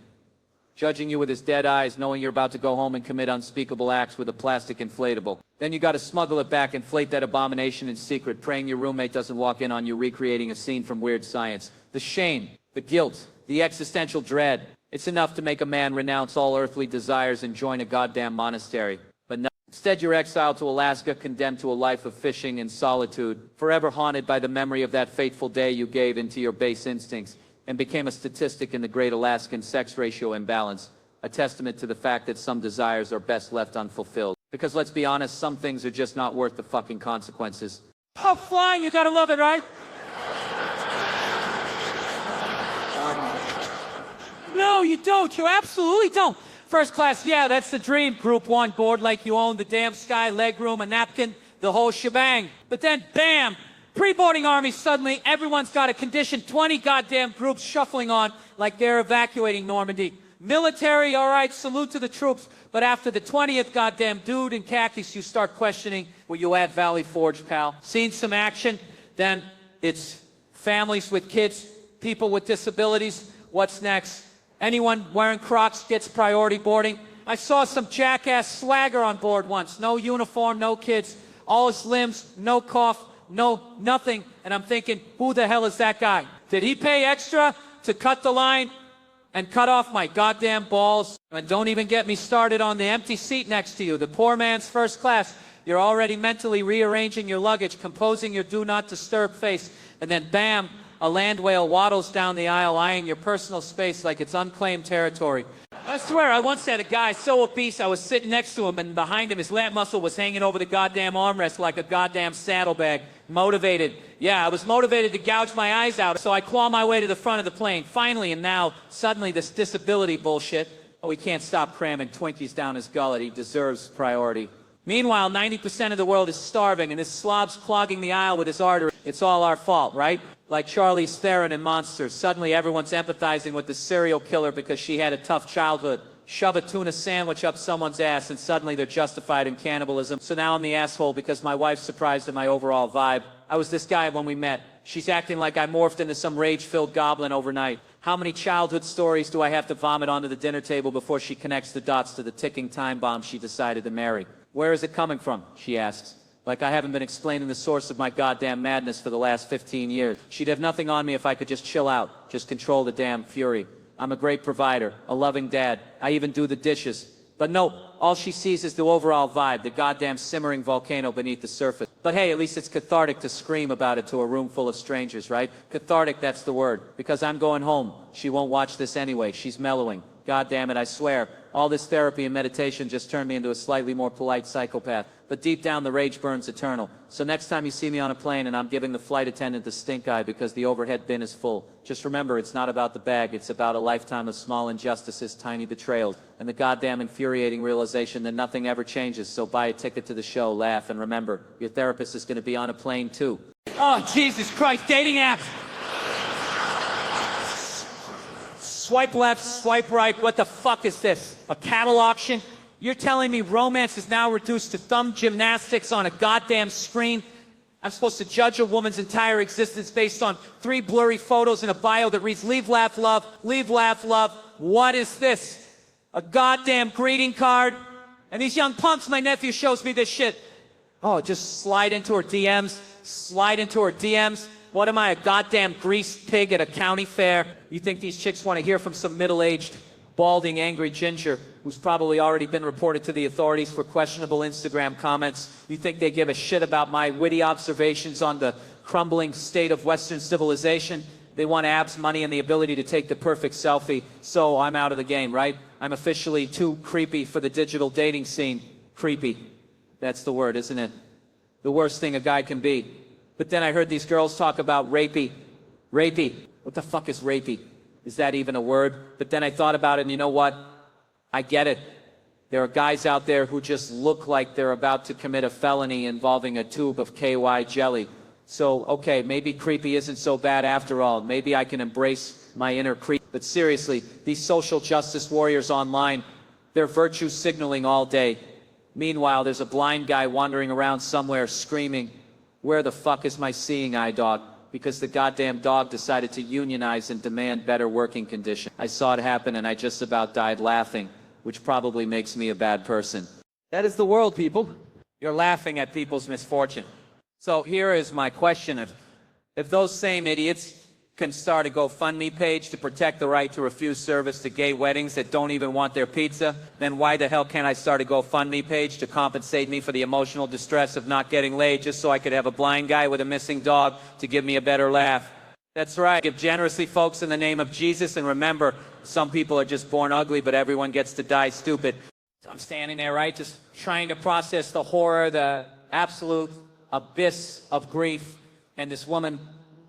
Judging you with his dead eyes, knowing you're about to go home and commit unspeakable acts with a plastic inflatable. Then you gotta smuggle it back, inflate that abomination in secret, praying your roommate doesn't walk in on you recreating a scene from Weird Science. The shame, the guilt, the existential dread. It's enough to make a man renounce all earthly desires and join a goddamn monastery. But no. Instead, you're exiled to Alaska, condemned to a life of fishing and solitude, forever haunted by the memory of that fateful day you gave into your base instincts and became a statistic in the great Alaskan sex ratio imbalance, a testament to the fact that some desires are best left unfulfilled. Because let's be honest, some things are just not worth the fucking consequences. Oh, flying, you gotta love it, right? No, you don't. You absolutely don't. First class, yeah, that's the dream. Group 1, board like you own the damn sky, legroom, a napkin, the whole shebang. But then, bam! Pre-boarding army, suddenly everyone's got a condition, 20 goddamn groups shuffling on like they're evacuating Normandy. Military, all right, salute to the troops. But after the 20th goddamn dude in khakis, you start questioning, were you at Valley Forge, pal? Seen some action? Then it's families with kids, people with disabilities. What's next? Anyone wearing Crocs gets priority boarding? I saw some jackass swagger on board once. No uniform, no kids, all his limbs, no cough, no nothing. And I'm thinking, who the hell is that guy? Did he pay extra to cut the line and cut off my goddamn balls? And don't even get me started on the empty seat next to you, the poor man's first class. You're already mentally rearranging your luggage, composing your do not disturb face, and then bam, a land whale waddles down the aisle, eyeing your personal space like it's unclaimed territory. I swear, I once had a guy so obese, I was sitting next to him, and behind him, his lat muscle was hanging over the goddamn armrest like a goddamn saddlebag. Motivated. Yeah, I was motivated to gouge my eyes out, so I claw my way to the front of the plane. Finally, and now, suddenly, this disability bullshit. Oh, he can't stop cramming Twinkies down his gullet. He deserves priority. Meanwhile, 90% of the world is starving, and this slob's clogging the aisle with his artery. It's all our fault, right? Like Charlize Theron in Monsters. Suddenly everyone's empathizing with the serial killer because she had a tough childhood. Shove a tuna sandwich up someone's ass and suddenly they're justified in cannibalism. So now I'm the asshole because my wife's surprised at my overall vibe. I was this guy when we met. She's acting like I morphed into some rage-filled goblin overnight. How many childhood stories do I have to vomit onto the dinner table before she connects the dots to the ticking time bomb she decided to marry? Where is it coming from? She asks. Like I haven't been explaining the source of my goddamn madness for the last 15 years. She'd have nothing on me if I could just chill out, just control the damn fury. I'm a great provider, a loving dad. I even do the dishes. But no, all she sees is the overall vibe, the goddamn simmering volcano beneath the surface. But hey, at least it's cathartic to scream about it to a room full of strangers, right? Cathartic, that's the word. Because I'm going home. She won't watch this anyway. She's mellowing. God damn it, I swear. All this therapy and meditation just turned me into a slightly more polite psychopath. But deep down, the rage burns eternal. So next time you see me on a plane and I'm giving the flight attendant the stink eye because the overhead bin is full, just remember it's not about the bag, it's about a lifetime of small injustices, tiny betrayals, and the goddamn infuriating realization that nothing ever changes. So buy a ticket to the show, laugh, and remember, your therapist is going to be on a plane too. Oh, Jesus Christ, dating apps! Swipe left, swipe right, what the fuck is this? A cattle auction? You're telling me romance is now reduced to thumb gymnastics on a goddamn screen? I'm supposed to judge a woman's entire existence based on 3 blurry photos and a bio that reads, leave, laugh, love, leave, laugh, love. What is this? A goddamn greeting card? And these young punks, my nephew shows me this shit. Oh, just slide into her DMs, slide into her DMs. What am I, a goddamn greased pig at a county fair? You think these chicks want to hear from some middle-aged, balding, angry ginger who's probably already been reported to the authorities for questionable Instagram comments? You think they give a shit about my witty observations on the crumbling state of Western civilization? They want abs, money, and the ability to take the perfect selfie. So I'm out of the game, right? I'm officially too creepy for the digital dating scene. Creepy. That's the word, isn't it? The worst thing a guy can be. But then I heard these girls talk about rapey. Rapey. What the fuck is rapey? Is that even a word? But then I thought about it, and you know what? I get it. There are guys out there who just look like they're about to commit a felony involving a tube of KY jelly. So, okay, maybe creepy isn't so bad after all. Maybe I can embrace my inner creep. But seriously, these social justice warriors online, they're virtue signaling all day. Meanwhile, there's a blind guy wandering around somewhere screaming, where the fuck is my seeing eye dog? Because the goddamn dog decided to unionize and demand better working conditions. I saw it happen and I just about died laughing, which probably makes me a bad person. That is the world, people. You're laughing at people's misfortune. So here is my question. If those same idiots can start a GoFundMe page to protect the right to refuse service to gay weddings that don't even want their pizza, then why the hell can't I start a GoFundMe page to compensate me for the emotional distress of not getting laid just so I could have a blind guy with a missing dog to give me a better laugh? That's right. Give generously, folks, in the name of Jesus, and remember, some people are just born ugly, but everyone gets to die stupid. So I'm standing there, right, just trying to process the horror, the absolute abyss of grief, and this woman,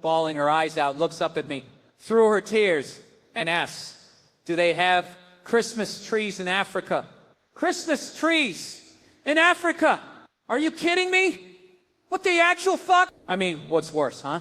bawling her eyes out, looks up at me through her tears and asks, do they have Christmas trees in Africa? Christmas trees in Africa? Are you kidding me? What the actual fuck? I mean, what's worse, huh?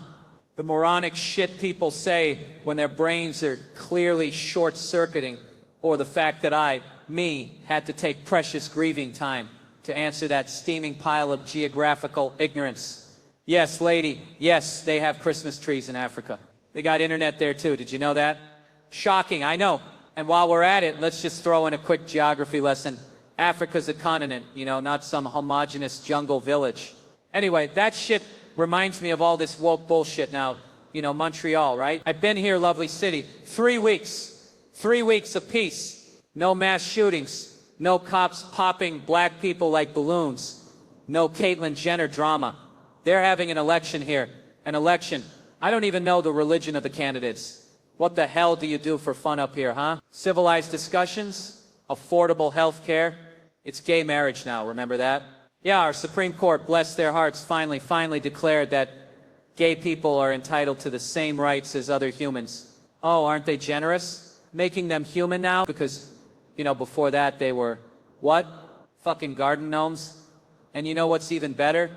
The moronic shit people say when their brains are clearly short-circuiting, or the fact that I, me, had to take precious grieving time to answer that steaming pile of geographical ignorance. Yes, lady, yes, they have Christmas trees in Africa. They got internet there too, did you know that? Shocking, I know. And while we're at it, let's just throw in a quick geography lesson. Africa's a continent, you know, not some homogenous jungle village. Anyway, that shit reminds me of all this woke bullshit now. You know, Montreal, right? I've been here, lovely city. 3 weeks. 3 weeks of peace. No mass shootings. No cops popping black people like balloons. No Caitlyn Jenner drama. They're having an election here. An election. I don't even know the religion of the candidates. What the hell do you do for fun up here, huh? Civilized discussions? Affordable health care? It's gay marriage now, remember that? Yeah, our Supreme Court, bless their hearts, finally declared that gay people are entitled to the same rights as other humans. Oh, aren't they generous? Making them human now? Because, you know, before that they were, what? Fucking garden gnomes? And you know what's even better?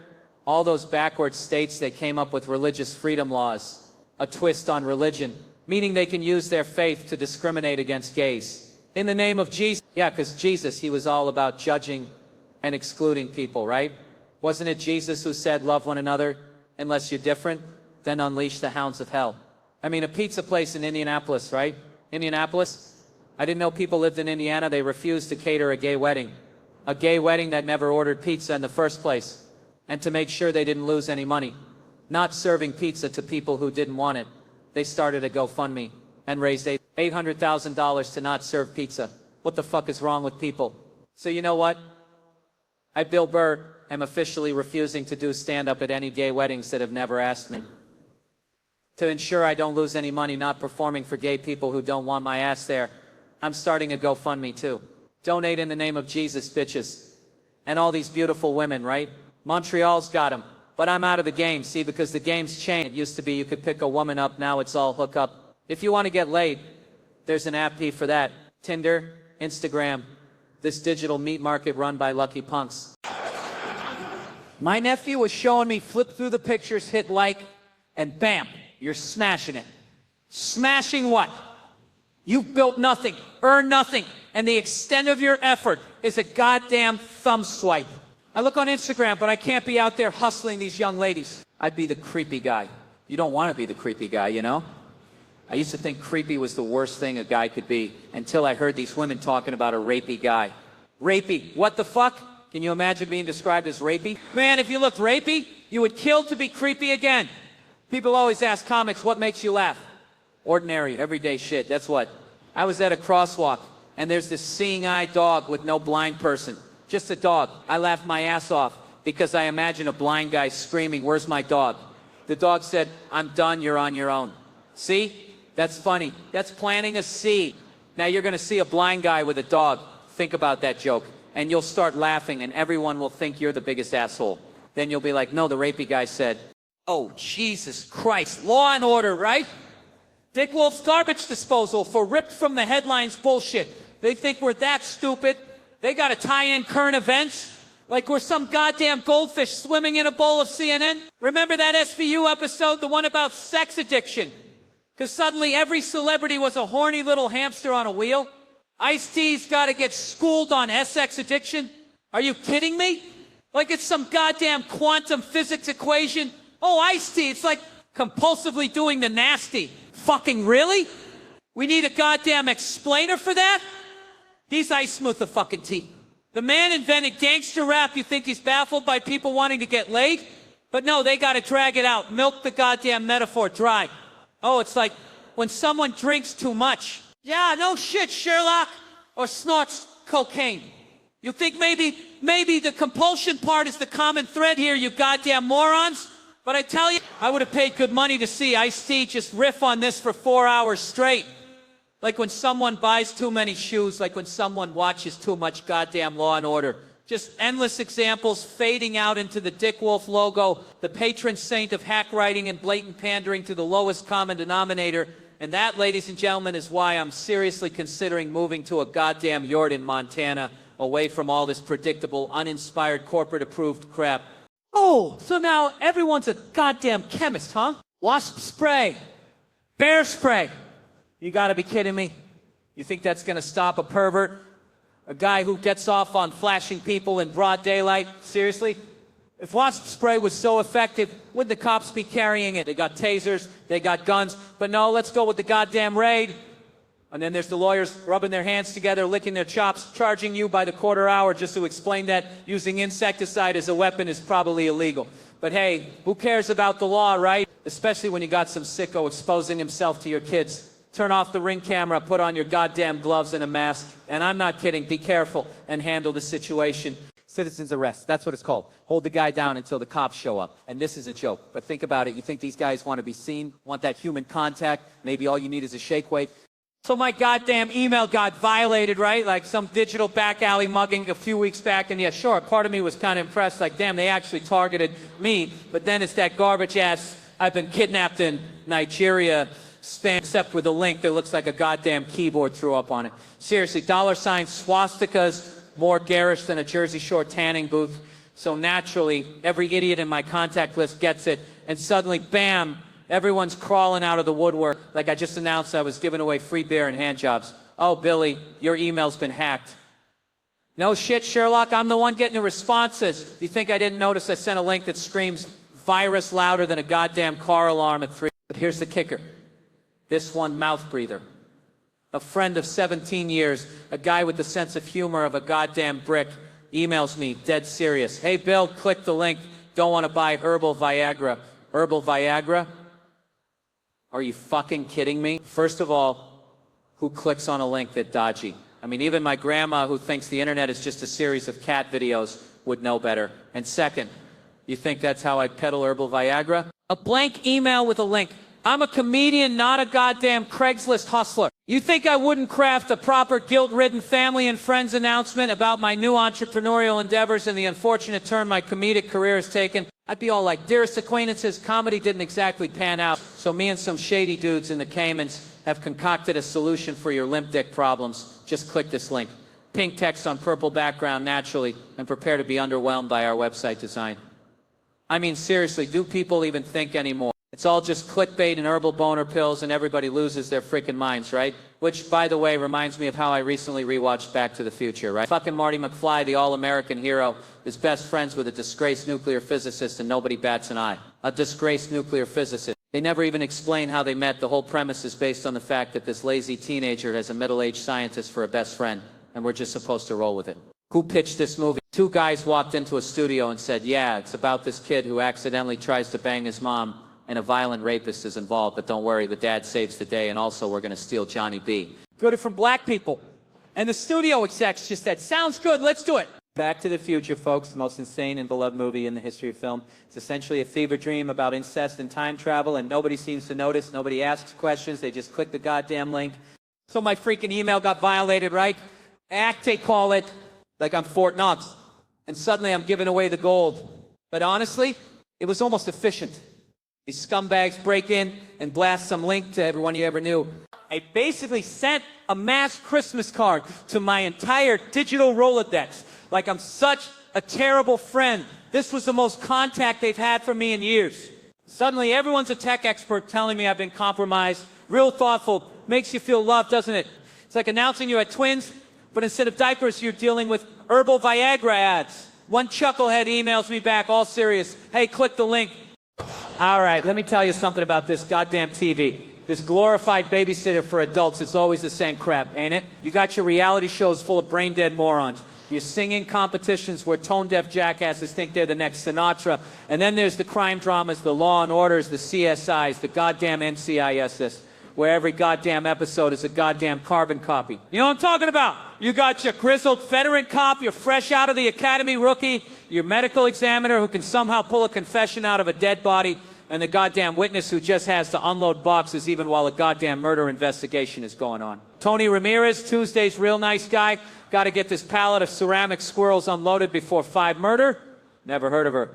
All those backward states that came up with religious freedom laws. A twist on religion. Meaning they can use their faith to discriminate against gays. In the name of Jesus. Yeah, because Jesus, he was all about judging and excluding people, right? Wasn't it Jesus who said, love one another, unless you're different, then unleash the hounds of hell? I mean, a pizza place in Indianapolis, right? Indianapolis? I didn't know people lived in Indiana. They refused to cater a gay wedding. A gay wedding that never ordered pizza in the first place. And to make sure they didn't lose any money. Not serving pizza to people who didn't want it. They started a GoFundMe and raised $800,000 to not serve pizza. What the fuck is wrong with people? So you know what? I, Bill Burr, am officially refusing to do stand-up at any gay weddings that have never asked me. To ensure I don't lose any money not performing for gay people who don't want my ass there, I'm starting a GoFundMe too. Donate in the name of Jesus, bitches. And all these beautiful women, right? Montreal's got them. But I'm out of the game, see, because the game's changed. It used to be you could pick a woman up, now it's all hook up. If you want to get laid, there's an app for that. Tinder, Instagram, this digital meat market run by lucky punks. My nephew was showing me, flip through the pictures, hit like, and bam, you're smashing it. Smashing what? You've built nothing, earned nothing, and the extent of your effort is a goddamn thumb swipe. I look on Instagram, but I can't be out there hustling these young ladies. I'd be the creepy guy. You don't want to be the creepy guy, you know? I used to think creepy was the worst thing a guy could be, until I heard these women talking about a rapey guy. Rapey, what the fuck? Can you imagine being described as rapey? Man, if you looked rapey, you would kill to be creepy again. People always ask comics, what makes you laugh? Ordinary, everyday shit, that's what. I was at a crosswalk, and there's this seeing-eye dog with no blind person. Just a dog. I laughed my ass off because I imagine a blind guy screaming, where's my dog? The dog said, I'm done, you're on your own. See? That's funny. That's planting a seed. Now you're going to see a blind guy with a dog. Think about that joke. And you'll start laughing and everyone will think you're the biggest asshole. Then you'll be like, no, the rapey guy said, oh, Jesus Christ. Law and order, right? Dick Wolf's garbage disposal for ripped from the headlines bullshit. They think we're that stupid. They got to tie in current events like we're some goddamn goldfish swimming in a bowl of CNN. Remember that SVU episode, the one about sex addiction? Because suddenly every celebrity was a horny little hamster on a wheel. Ice-T's got to get schooled on sex addiction. Are you kidding me? Like it's some goddamn quantum physics equation. Oh, Ice-T, it's like compulsively doing the nasty. Fucking really? We need a goddamn explainer for that? He's Ice Smooth the fucking T. The man invented gangster rap. You think he's baffled by people wanting to get laid? But no, they gotta drag it out. Milk the goddamn metaphor dry. Oh, it's like when someone drinks too much. Yeah, no shit, Sherlock. Or snorts cocaine. You think maybe the compulsion part is the common thread here, you goddamn morons? But I tell you, I would have paid good money to see Ice-T just riff on this for 4 hours straight. Like when someone buys too many shoes, like when someone watches too much goddamn Law and Order. Just endless examples fading out into the Dick Wolf logo, the patron saint of hack writing and blatant pandering to the lowest common denominator. And that, ladies and gentlemen, is why I'm seriously considering moving to a goddamn yurt in Montana, away from all this predictable, uninspired, corporate-approved crap. Oh, so now everyone's a goddamn chemist, huh? Wasp spray. Bear spray. You gotta be kidding me. You think that's gonna stop a pervert? A guy who gets off on flashing people in broad daylight? Seriously? If wasp spray was so effective, wouldn't the cops be carrying it? They got tasers, they got guns, but no, let's go with the goddamn raid. And then there's the lawyers rubbing their hands together, licking their chops, charging you by the quarter hour just to explain that using insecticide as a weapon is probably illegal. But hey, who cares about the law, right? Especially when you got some sicko exposing himself to your kids. Turn off the Ring camera, put on your goddamn gloves and a mask. And I'm not kidding, be careful and handle the situation. Citizen's arrest, that's what it's called. Hold the guy down until the cops show up. And this is a joke, but think about it. You think these guys want to be seen, want that human contact? Maybe all you need is a shake weight. So my goddamn email got violated, right? Like some digital back alley mugging a few weeks back. And yeah, sure, part of me was kind of impressed. Like, damn, they actually targeted me. But then it's that garbage ass, I've been kidnapped in Nigeria spam, except with a link that looks like a goddamn keyboard threw up on it. Seriously, dollar sign swastikas, more garish than a Jersey Shore tanning booth. So naturally, every idiot in my contact list gets it. And suddenly, bam, everyone's crawling out of the woodwork. Like I just announced I was giving away free beer and hand jobs. Oh, Billy, your email's been hacked. No shit, Sherlock, I'm the one getting the responses. Do you think I didn't notice I sent a link that screams virus louder than a goddamn car alarm at 3? But here's the kicker. This one mouth breather. A friend of 17 years, a guy with the sense of humor of a goddamn brick, emails me, dead serious. Hey, Bill, click the link. Don't want to buy herbal Viagra. Herbal Viagra? Are you fucking kidding me? First of all, who clicks on a link that dodgy? I mean, even my grandma, who thinks the internet is just a series of cat videos, would know better. And second, you think that's how I peddle herbal Viagra? A blank email with a link. I'm a comedian, not a goddamn Craigslist hustler. You think I wouldn't craft a proper guilt-ridden family and friends announcement about my new entrepreneurial endeavors and the unfortunate turn my comedic career has taken? I'd be all like, dearest acquaintances, comedy didn't exactly pan out, so me and some shady dudes in the Caymans have concocted a solution for your limp dick problems. Just click this link. Pink text on purple background naturally, and prepare to be underwhelmed by our website design. I mean, seriously, do people even think anymore? It's all just clickbait and herbal boner pills and everybody loses their freaking minds, right? Which, by the way, reminds me of how I recently rewatched Back to the Future, right? Fucking Marty McFly, the all-American hero, is best friends with a disgraced nuclear physicist and nobody bats an eye. A disgraced nuclear physicist. They never even explain how they met. The whole premise is based on the fact that this lazy teenager has a middle-aged scientist for a best friend, and we're just supposed to roll with it. Who pitched this movie? Two guys walked into a studio and said, yeah, it's about this kid who accidentally tries to bang his mom, and a violent rapist is involved, but don't worry, the dad saves the day, and also we're going to steal Johnny B. Good from black people. And the studio execs just said, sounds good, let's do it. Back to the Future, folks, the most insane and beloved movie in the history of film. It's essentially a fever dream about incest and time travel, and nobody seems to notice, nobody asks questions, they just click the goddamn link. So my freaking email got violated, right? Act, they call it, like I'm Fort Knox. And suddenly I'm giving away the gold. But honestly, it was almost efficient. These scumbags break in and blast some link to everyone you ever knew. I basically sent a mass Christmas card to my entire digital Rolodex. Like I'm such a terrible friend. This was the most contact they've had from me in years. Suddenly everyone's a tech expert telling me I've been compromised. Real thoughtful. Makes you feel loved, doesn't it? It's like announcing you had twins, but instead of diapers, you're dealing with herbal Viagra ads. One chucklehead emails me back, all serious. Hey, click the link. All right, let me tell you something about this goddamn TV. This glorified babysitter for adults, it's always the same crap, ain't it? You got your reality shows full of brain-dead morons. Your singing competitions where tone-deaf jackasses think they're the next Sinatra. And then there's the crime dramas, the Law and Orders, the CSIs, the goddamn NCISs, where every goddamn episode is a goddamn carbon copy. You know what I'm talking about? You got your grizzled veteran cop, your fresh out of the academy rookie, your medical examiner who can somehow pull a confession out of a dead body, and the goddamn witness who just has to unload boxes even while a goddamn murder investigation is going on. Tony Ramirez, Tuesday's real nice guy. Got to get this pallet of ceramic squirrels unloaded before 5 murder? Never heard of her.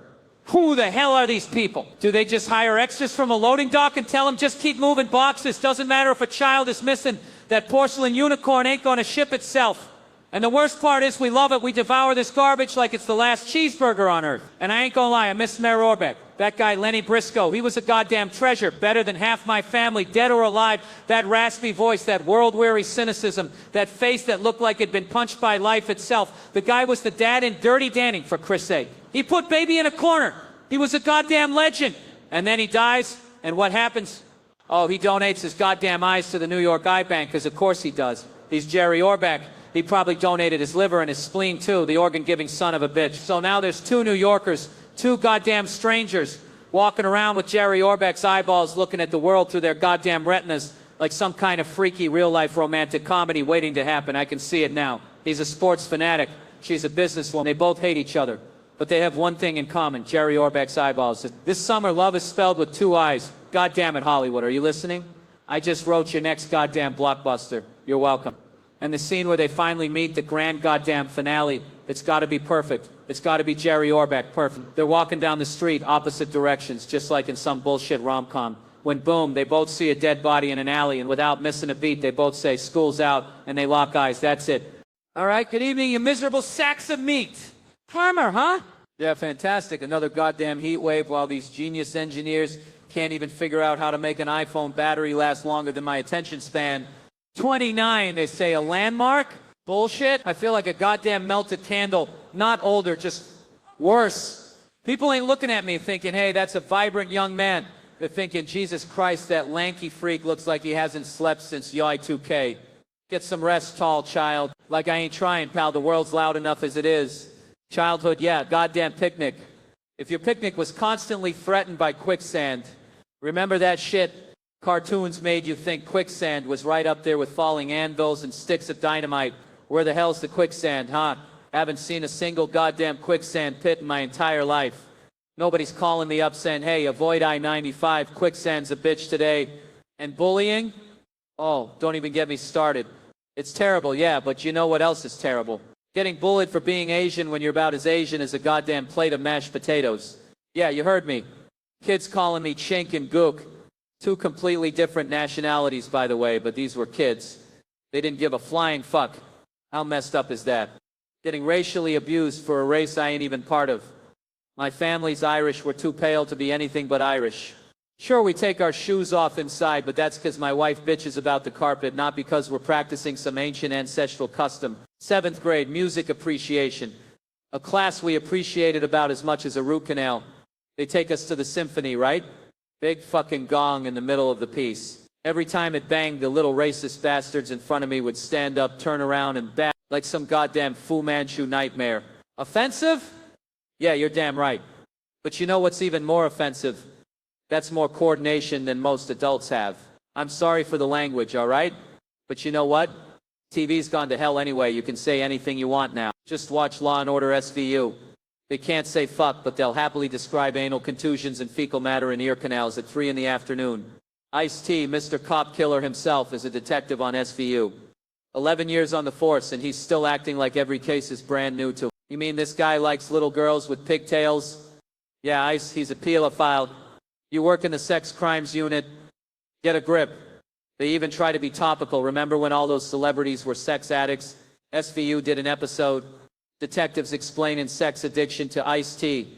Who the hell are these people? Do they just hire extras from a loading dock and tell them just keep moving boxes? Doesn't matter if a child is missing. That porcelain unicorn ain't going to ship itself. And the worst part is we love it. We devour this garbage like it's the last cheeseburger on earth. And I ain't gonna lie, I miss Mayor Orbeck. That guy, Lenny Briscoe, he was a goddamn treasure. Better than half my family, dead or alive. That raspy voice, that world-weary cynicism, that face that looked like it'd been punched by life itself. The guy was the dad in Dirty Dancing, for Christ's sake. He put baby in a corner. He was a goddamn legend. And then he dies, and what happens? Oh, he donates his goddamn eyes to the New York Eye Bank, because of course he does. He's Jerry Orbach. He probably donated his liver and his spleen too, the organ-giving son of a bitch. So now there's two New Yorkers, two goddamn strangers, walking around with Jerry Orbach's eyeballs looking at the world through their goddamn retinas like some kind of freaky real-life romantic comedy waiting to happen. I can see it now. He's a sports fanatic. She's a businesswoman. They both hate each other. But they have one thing in common, Jerry Orbach's eyeballs. This summer, love is spelled with two I's. God damn it, Hollywood. Are you listening? I just wrote your next goddamn blockbuster. You're welcome. And the scene where they finally meet, the grand goddamn finale, it's got to be perfect. It's got to be Jerry Orbach perfect. They're walking down the street, opposite directions, just like in some bullshit rom-com. When boom, they both see a dead body in an alley, and without missing a beat, they both say, "School's out," and they lock eyes. That's it. All right, good evening, you miserable sacks of meat. Farmer, huh? Yeah, fantastic. Another goddamn heat wave while these genius engineers can't even figure out how to make an iPhone battery last longer than my attention span. 29, they say, a landmark? Bullshit. I feel like a goddamn melted candle. Not older, just worse. People ain't looking at me thinking, hey, that's a vibrant young man. They're thinking, Jesus Christ, that lanky freak looks like he hasn't slept since Y2K. Get some rest, tall child. Like I ain't trying, pal. The world's loud enough as it is. Childhood, yeah, goddamn picnic. If your picnic was constantly threatened by quicksand, remember that shit? Cartoons made you think quicksand was right up there with falling anvils and sticks of dynamite. Where the hell's the quicksand, huh? Haven't seen a single goddamn quicksand pit in my entire life. Nobody's calling me up saying, hey, avoid I-95, quicksand's a bitch today. And bullying? Oh, don't even get me started. It's terrible, yeah, but you know what else is terrible? Getting bullied for being Asian when you're about as Asian as a goddamn plate of mashed potatoes. Yeah, you heard me. Kids calling me chink and gook. Two completely different nationalities, by the way, but these were kids. They didn't give a flying fuck. How messed up is that? Getting racially abused for a race I ain't even part of. My family's Irish. We're too pale to be anything but Irish. Sure, we take our shoes off inside, but that's because my wife bitches about the carpet, not because we're practicing some ancient ancestral custom. 7th grade, music appreciation. A class we appreciated about as much as a root canal. They take us to the symphony, right? Big fucking gong in the middle of the piece. Every time it banged, the little racist bastards in front of me would stand up, turn around, and bat like some goddamn Fu Manchu nightmare. Offensive? Yeah, you're damn right. But you know what's even more offensive? That's more coordination than most adults have. I'm sorry for the language, all right? But you know what? TV's gone to hell anyway. You can say anything you want now. Just watch Law & Order SVU. They can't say fuck, but they'll happily describe anal contusions and fecal matter in ear canals at 3 in the afternoon. Ice-T, Mr. Cop Killer himself, is a detective on SVU. 11 years on the force, and he's still acting like every case is brand new to him. You mean this guy likes little girls with pigtails? Yeah, Ice, he's a pedophile. You work in the sex crimes unit. Get a grip. They even try to be topical. Remember when all those celebrities were sex addicts? SVU did an episode. Detectives explaining sex addiction to Ice-T.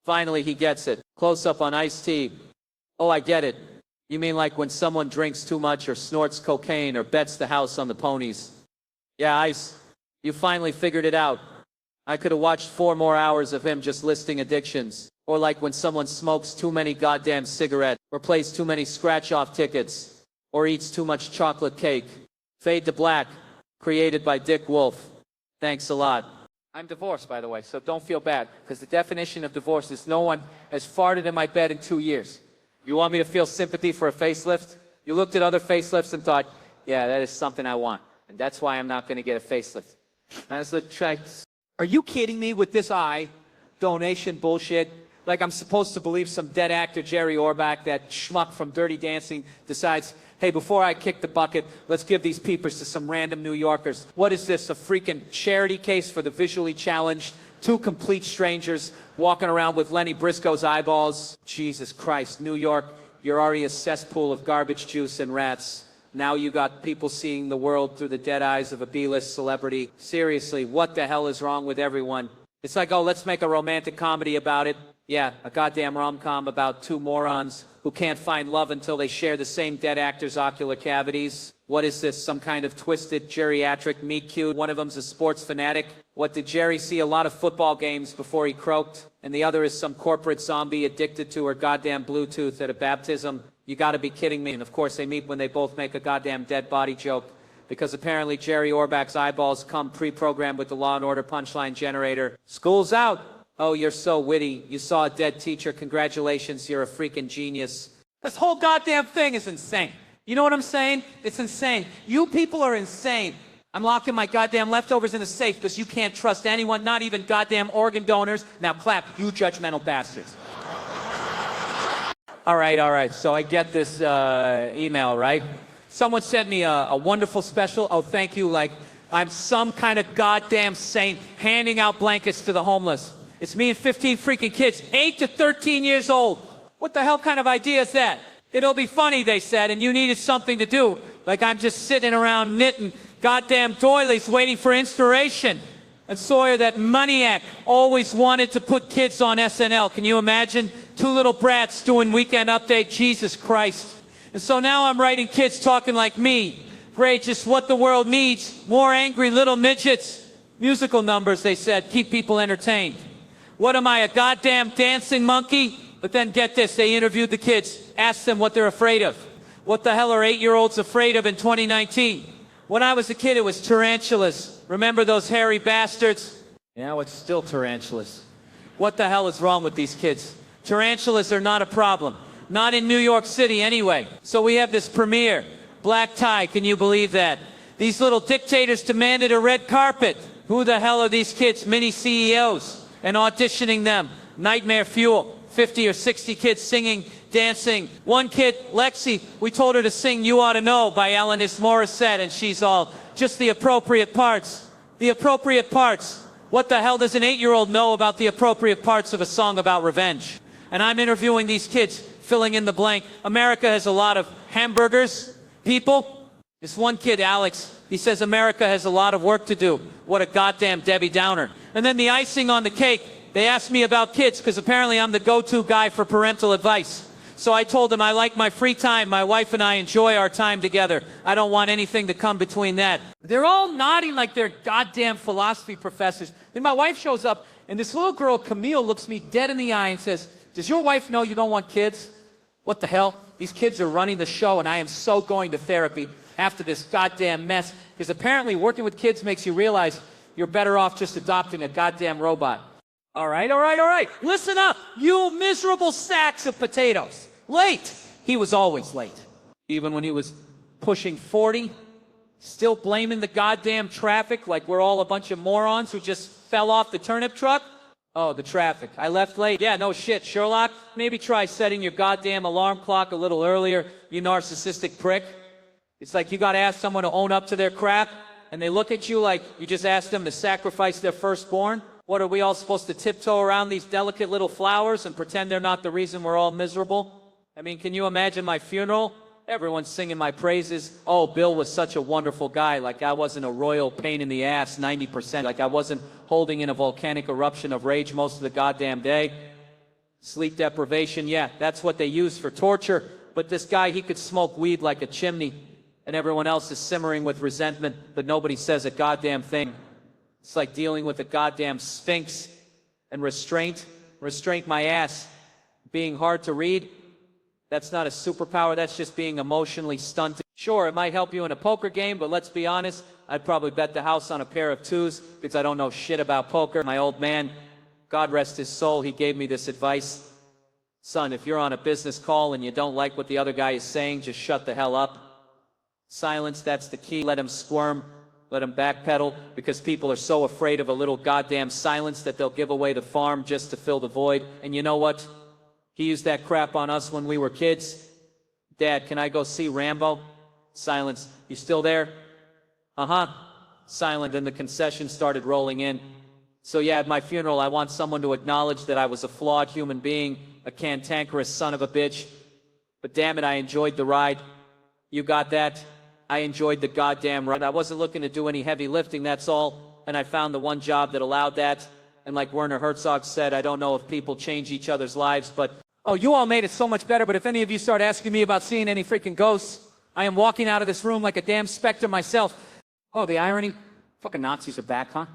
Finally, he gets it. Close up on Ice-T. Oh, I get it. You mean like when someone drinks too much or snorts cocaine or bets the house on the ponies. Yeah, Ice, you finally figured it out. I could have watched 4 more hours of him just listing addictions. Or like when someone smokes too many goddamn cigarettes, or plays too many scratch-off tickets, or eats too much chocolate cake. Fade to Black, created by Dick Wolf. Thanks a lot. I'm divorced, by the way, so don't feel bad, because the definition of divorce is no one has farted in my bed in 2 years. You want me to feel sympathy for a facelift? You looked at other facelifts and thought, yeah, that is something I want, and that's why I'm not going to get a facelift. Are you kidding me with this eye donation bullshit? Like I'm supposed to believe some dead actor Jerry Orbach, that schmuck from Dirty Dancing, decides, hey, before I kick the bucket, let's give these peepers to some random New Yorkers. What is this, a freaking charity case for the visually challenged? 2 complete strangers walking around with Lenny Briscoe's eyeballs. Jesus Christ, New York, you're already a cesspool of garbage juice and rats. Now you got people seeing the world through the dead eyes of a B-list celebrity. Seriously, what the hell is wrong with everyone? It's like, oh, let's make a romantic comedy about it. Yeah, a goddamn rom-com about 2 morons who can't find love until they share the same dead actor's ocular cavities. What is this, some kind of twisted geriatric meet cute? One of them's a sports fanatic. What, did Jerry see a lot of football games before he croaked? And the other is some corporate zombie addicted to her goddamn Bluetooth at a baptism. You gotta be kidding me. And of course they meet when they both make a goddamn dead body joke. Because apparently Jerry Orbach's eyeballs come pre-programmed with the Law & Order punchline generator. School's out. Oh, you're so witty. You saw a dead teacher. Congratulations, you're a freaking genius. This whole goddamn thing is insane. You know what I'm saying? It's insane. You people are insane. I'm locking my goddamn leftovers in a safe because you can't trust anyone, not even goddamn organ donors. Now clap, you judgmental bastards. All right. So I get this email, right? Someone sent me a wonderful special. Oh, thank you. Like, I'm some kind of goddamn saint handing out blankets to the homeless. It's me and 15 freaking kids, 8 to 13 years old. What the hell kind of idea is that? It'll be funny, they said, and you needed something to do. Like I'm just sitting around knitting goddamn doilies waiting for inspiration. And Sawyer, that maniac, always wanted to put kids on SNL. Can you imagine? Two little brats doing Weekend Update. Jesus Christ. And so now I'm writing kids talking like me. Great, just what the world needs. More angry little midgets. Musical numbers, they said, keep people entertained. What am I, a goddamn dancing monkey? But then get this, they interviewed the kids, asked them what they're afraid of. What the hell are 8-year-olds afraid of in 2019? When I was a kid, it was tarantulas. Remember those hairy bastards? Now it's still tarantulas. What the hell is wrong with these kids? Tarantulas are not a problem. Not in New York City anyway. So we have this premiere. Black tie, can you believe that? These little dictators demanded a red carpet. Who the hell are these kids? Mini CEOs. And auditioning them. Nightmare fuel. 50 or 60 kids singing, dancing. One kid, Lexi, we told her to sing You Ought to Know by Alanis Morissette, and she's all, just the appropriate parts. The appropriate parts. What the hell does an 8-year-old know about the appropriate parts of a song about revenge? And I'm interviewing these kids, filling in the blank. America has a lot of hamburgers, people. This one kid, Alex, he says America has a lot of work to do. What a goddamn Debbie Downer. And then the icing on the cake, they asked me about kids because apparently I'm the go-to guy for parental advice. So I told them I like my free time. My wife and I enjoy our time together. I don't want anything to come between that. They're all nodding like they're goddamn philosophy professors. Then my wife shows up and this little girl, Camille, looks me dead in the eye and says, does your wife know you don't want kids? What the hell? These kids are running the show and I am so going to therapy after this goddamn mess. Because apparently working with kids makes you realize you're better off just adopting a goddamn robot. All right. Listen up, you miserable sacks of potatoes. Late. He was always late. Even when he was pushing 40, still blaming the goddamn traffic like we're all a bunch of morons who just fell off the turnip truck. Oh, the traffic. I left late. Yeah, no shit, Sherlock. Maybe try setting your goddamn alarm clock a little earlier, you narcissistic prick. It's like you gotta ask someone to own up to their crap, and they look at you like you just asked them to sacrifice their firstborn. What, are we all supposed to tiptoe around these delicate little flowers and pretend they're not the reason we're all miserable? I mean, can you imagine my funeral? Everyone's singing my praises. Oh, Bill was such a wonderful guy. Like I wasn't a royal pain in the ass 90%. Like I wasn't holding in a volcanic eruption of rage most of the goddamn day. Sleep deprivation, yeah, that's what they use for torture. But this guy, he could smoke weed like a chimney. And everyone else is simmering with resentment, but nobody says a goddamn thing. It's like dealing with a goddamn sphinx. And restraint my ass. Being hard to read, that's not a superpower, that's just being emotionally stunted. Sure, it might help you in a poker game, but let's be honest, I'd probably bet the house on a pair of twos, because I don't know shit about poker. My old man, God rest his soul, he gave me this advice. Son, if you're on a business call and you don't like what the other guy is saying, just shut the hell up. Silence, that's the key. Let him squirm. Let him backpedal, because people are so afraid of a little goddamn silence that they'll give away the farm just to fill the void. And you know what? He used that crap on us when we were kids. Dad, can I go see Rambo? Silence. You still there? Uh-huh. Silent. And the concession started rolling in. So yeah, at my funeral, I want someone to acknowledge that I was a flawed human being, a cantankerous son of a bitch. But damn it, I enjoyed the ride. You got that? I enjoyed the goddamn ride. I wasn't looking to do any heavy lifting, that's all. And I found the one job that allowed that. And like Werner Herzog said, I don't know if people change each other's lives, but... Oh, you all made it so much better, but if any of you start asking me about seeing any freaking ghosts, I am walking out of this room like a damn specter myself. Oh, the irony? Fucking Nazis are back, huh?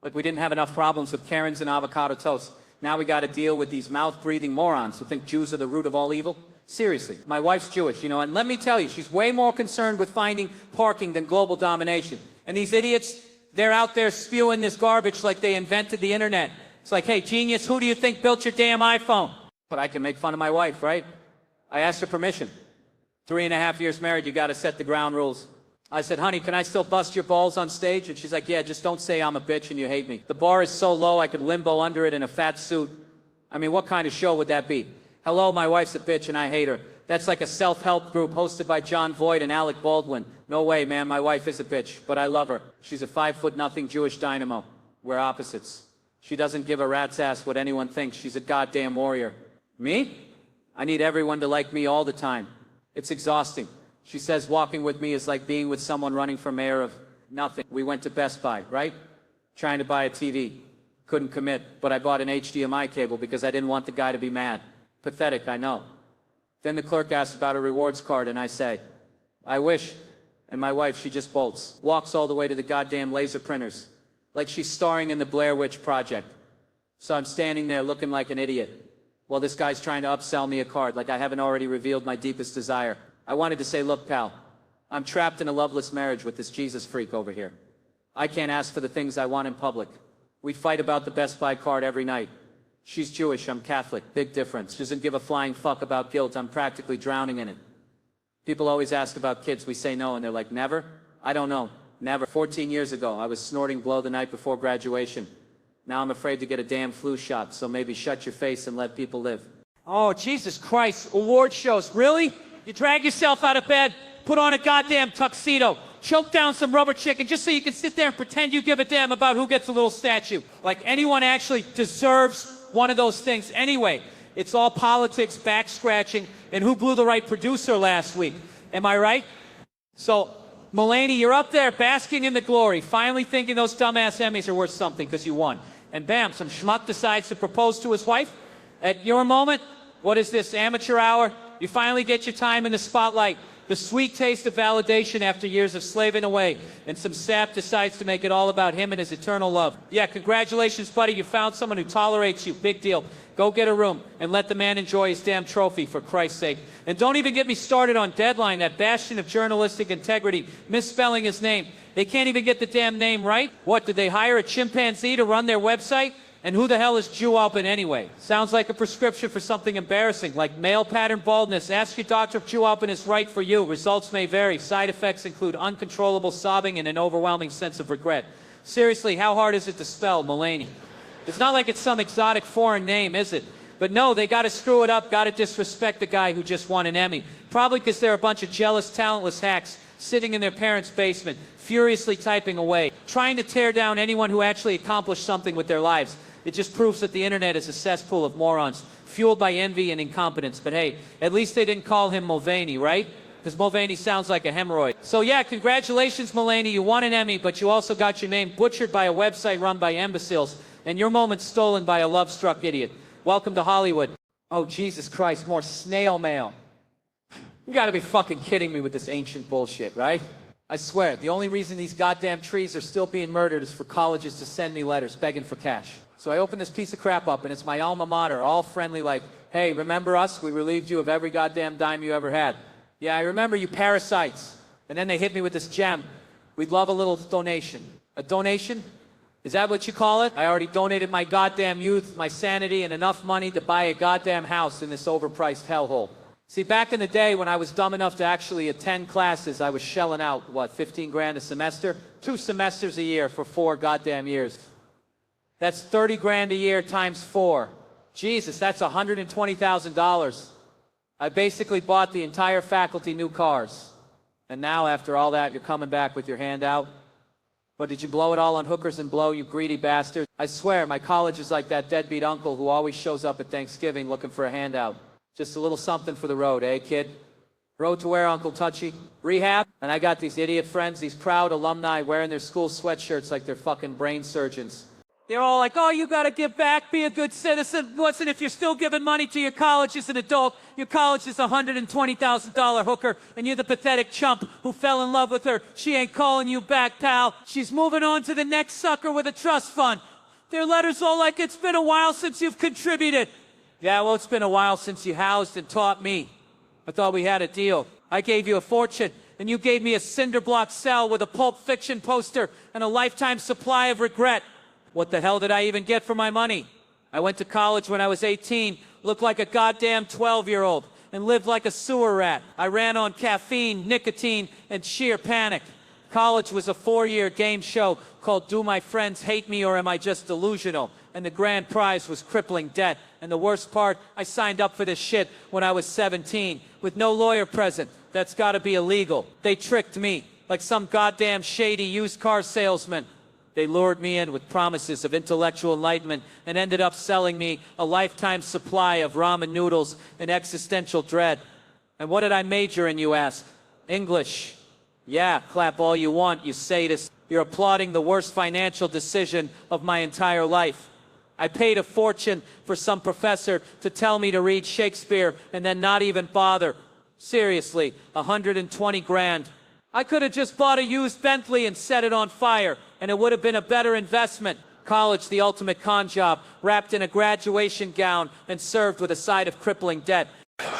Like we didn't have enough problems with Karens and avocado toast. Now we gotta deal with these mouth-breathing morons who think Jews are the root of all evil. Seriously, my wife's Jewish, you know, and let me tell you, she's way more concerned with finding parking than global domination. And these idiots, they're out there spewing this garbage like they invented the internet. It's like, hey, genius, who do you think built your damn iPhone? But I can make fun of my wife, right? I asked her permission. 3.5 years married, you gotta set the ground rules. I said, honey, can I still bust your balls on stage? And she's like, yeah, just don't say I'm a bitch and you hate me. The bar is so low I could limbo under it in a fat suit. I mean, what kind of show would that be? Hello, my wife's a bitch and I hate her. That's like a self-help group hosted by John Voight and Alec Baldwin. No way, man, my wife is a bitch, but I love her. She's a 5'0" Jewish dynamo. We're opposites. She doesn't give a rat's ass what anyone thinks. She's a goddamn warrior. Me? I need everyone to like me all the time. It's exhausting. She says walking with me is like being with someone running for mayor of nothing. We went to Best Buy, right? Trying to buy a TV. Couldn't commit, but I bought an HDMI cable because I didn't want the guy to be mad. Pathetic, I know. Then the clerk asks about a rewards card and I say, I wish. And my wife, she just bolts. Walks all the way to the goddamn laser printers. Like she's starring in the Blair Witch Project. So I'm standing there looking like an idiot. While this guy's trying to upsell me a card like I haven't already revealed my deepest desire. I wanted to say, look, pal, I'm trapped in a loveless marriage with this Jesus freak over here. I can't ask for the things I want in public. We fight about the Best Buy card every night. She's Jewish, I'm Catholic. Big difference. Doesn't give a flying fuck about guilt. I'm practically drowning in it. People always ask about kids. We say no, and they're like, never? I don't know. Never. 14 years ago, I was snorting blow the night before graduation. Now I'm afraid to get a damn flu shot, so maybe shut your face and let people live. Oh, Jesus Christ. Award shows. Really? You drag yourself out of bed, put on a goddamn tuxedo, choke down some rubber chicken just so you can sit there and pretend you give a damn about who gets a little statue. Like anyone actually deserves one of those things. Anyway, it's all politics, back scratching, and who blew the right producer last week. Am I right? So, Mulaney, you're up there basking in the glory, finally thinking those dumbass Emmys are worth something because you won. And bam, some schmuck decides to propose to his wife. At your moment, what is this, amateur hour? You finally get your time in the spotlight. The sweet taste of validation after years of slaving away. And some sap decides to make it all about him and his eternal love. Yeah, congratulations, buddy. You found someone who tolerates you. Big deal. Go get a room and let the man enjoy his damn trophy, for Christ's sake. And don't even get me started on Deadline, that bastion of journalistic integrity, misspelling his name. They can't even get the damn name right. What, did they hire a chimpanzee to run their website? And who the hell is Jew Alpin anyway? Sounds like a prescription for something embarrassing, like male pattern baldness. Ask your doctor if Jew Alpin is right for you. Results may vary. Side effects include uncontrollable sobbing and an overwhelming sense of regret. Seriously, how hard is it to spell Mulaney? It's not like it's some exotic foreign name, is it? But no, they gotta screw it up, gotta disrespect the guy who just won an Emmy. Probably because they're a bunch of jealous, talentless hacks sitting in their parents' basement, furiously typing away, trying to tear down anyone who actually accomplished something with their lives. It just proves that the internet is a cesspool of morons, fueled by envy and incompetence. But hey, at least they didn't call him Mulvaney, right? Because Mulvaney sounds like a hemorrhoid. So yeah, congratulations, Mulaney. You won an Emmy, but you also got your name butchered by a website run by imbeciles, and your moment stolen by a love-struck idiot. Welcome to Hollywood. Oh, Jesus Christ, more snail mail. You gotta be fucking kidding me with this ancient bullshit, right? I swear, the only reason these goddamn trees are still being murdered is for colleges to send me letters begging for cash. So I open this piece of crap up, and it's my alma mater, all friendly like, hey, remember us? We relieved you of every goddamn dime you ever had. Yeah, I remember you parasites. And then they hit me with this gem. We'd love a little donation. A donation? Is that what you call it? I already donated my goddamn youth, my sanity, and enough money to buy a goddamn house in this overpriced hellhole. See, back in the day when I was dumb enough to actually attend classes, I was shelling out, what, 15 grand a semester? 2 semesters a year for 4 goddamn years. That's 30 grand a year times 4. Jesus, that's $120,000. I basically bought the entire faculty new cars. And now, after all that, you're coming back with your hand out? But did you blow it all on hookers and blow, you greedy bastard? I swear, my college is like that deadbeat uncle who always shows up at Thanksgiving looking for a handout. Just a little something for the road, eh, kid? Road to where, Uncle Touchy? Rehab? And I got these idiot friends, these proud alumni wearing their school sweatshirts like they're fucking brain surgeons. They're all like, oh, you gotta give back, be a good citizen. Listen, if you're still giving money to your college as an adult, your college is a $120,000 hooker, and you're the pathetic chump who fell in love with her. She ain't calling you back, pal. She's moving on to the next sucker with a trust fund. Their letters all like, it's been a while since you've contributed. Yeah, well, it's been a while since you housed and taught me. I thought we had a deal. I gave you a fortune, and you gave me a cinder block cell with a Pulp Fiction poster and a lifetime supply of regret. What the hell did I even get for my money? I went to college when I was 18, looked like a goddamn 12-year-old, and lived like a sewer rat. I ran on caffeine, nicotine, and sheer panic. College was a 4-year game show called Do My Friends Hate Me or Am I Just Delusional? And the grand prize was crippling debt. And the worst part, I signed up for this shit when I was 17, with no lawyer present. That's gotta be illegal. They tricked me, like some goddamn shady used car salesman. They lured me in with promises of intellectual enlightenment and ended up selling me a lifetime supply of ramen noodles and existential dread. And what did I major in, you ask? English. Yeah, clap all you want, you sadist. You're applauding the worst financial decision of my entire life. I paid a fortune for some professor to tell me to read Shakespeare and then not even bother. Seriously, 120 grand. I could have just bought a used Bentley and set it on fire, and it would have been a better investment. College, the ultimate con job, wrapped in a graduation gown and served with a side of crippling debt.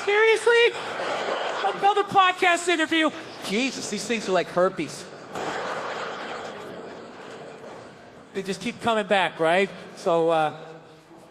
Seriously? Another podcast interview? Jesus, these things are like herpes. They just keep coming back, right? So,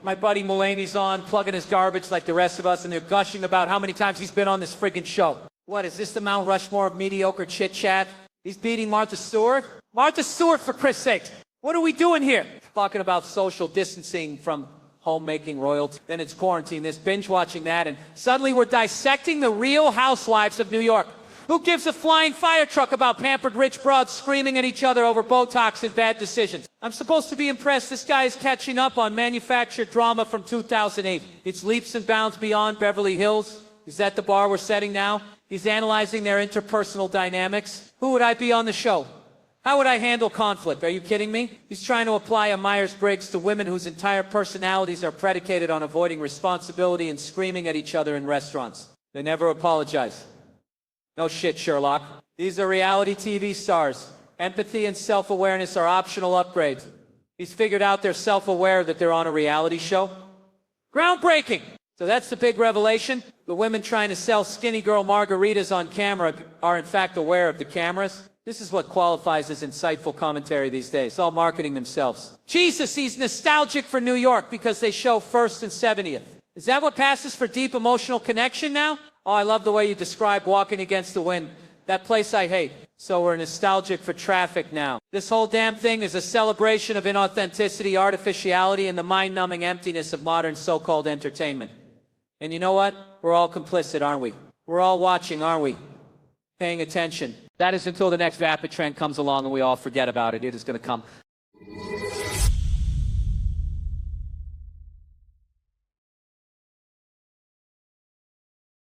my buddy Mulaney's on, plugging his garbage like the rest of us, and they're gushing about how many times he's been on this friggin' show. What, is this the Mount Rushmore of mediocre chit-chat? He's beating Martha Stewart? Martha Stewart, for Christ's sake! What are we doing here? Talking about social distancing from homemaking royalty. Then it's quarantine, this binge-watching that, and suddenly we're dissecting the Real Housewives of New York. Who gives a flying fire truck about pampered rich broads screaming at each other over Botox and bad decisions? I'm supposed to be impressed this guy is catching up on manufactured drama from 2008. It's leaps and bounds beyond Beverly Hills. Is that the bar we're setting now? He's analyzing their interpersonal dynamics. Who would I be on the show? How would I handle conflict? Are you kidding me? He's trying to apply a Myers-Briggs to women whose entire personalities are predicated on avoiding responsibility and screaming at each other in restaurants. They never apologize. No shit, Sherlock. These are reality TV stars. Empathy and self-awareness are optional upgrades. He's figured out they're self-aware that they're on a reality show. Groundbreaking! So that's the big revelation. The women trying to sell skinny girl margaritas on camera are in fact aware of the cameras. This is what qualifies as insightful commentary these days. It's all marketing themselves. Jesus, he's nostalgic for New York because they show First and 70th. Is that what passes for deep emotional connection now? Oh, I love the way you describe Walking Against the Wind. That place I hate. So we're nostalgic for Traffic now. This whole damn thing is a celebration of inauthenticity, artificiality, and the mind-numbing emptiness of modern so-called entertainment. And you know what? We're all complicit, aren't we? We're all watching, aren't we? Paying attention. That is until the next vapid trend comes along and we all forget about it. It is going to come.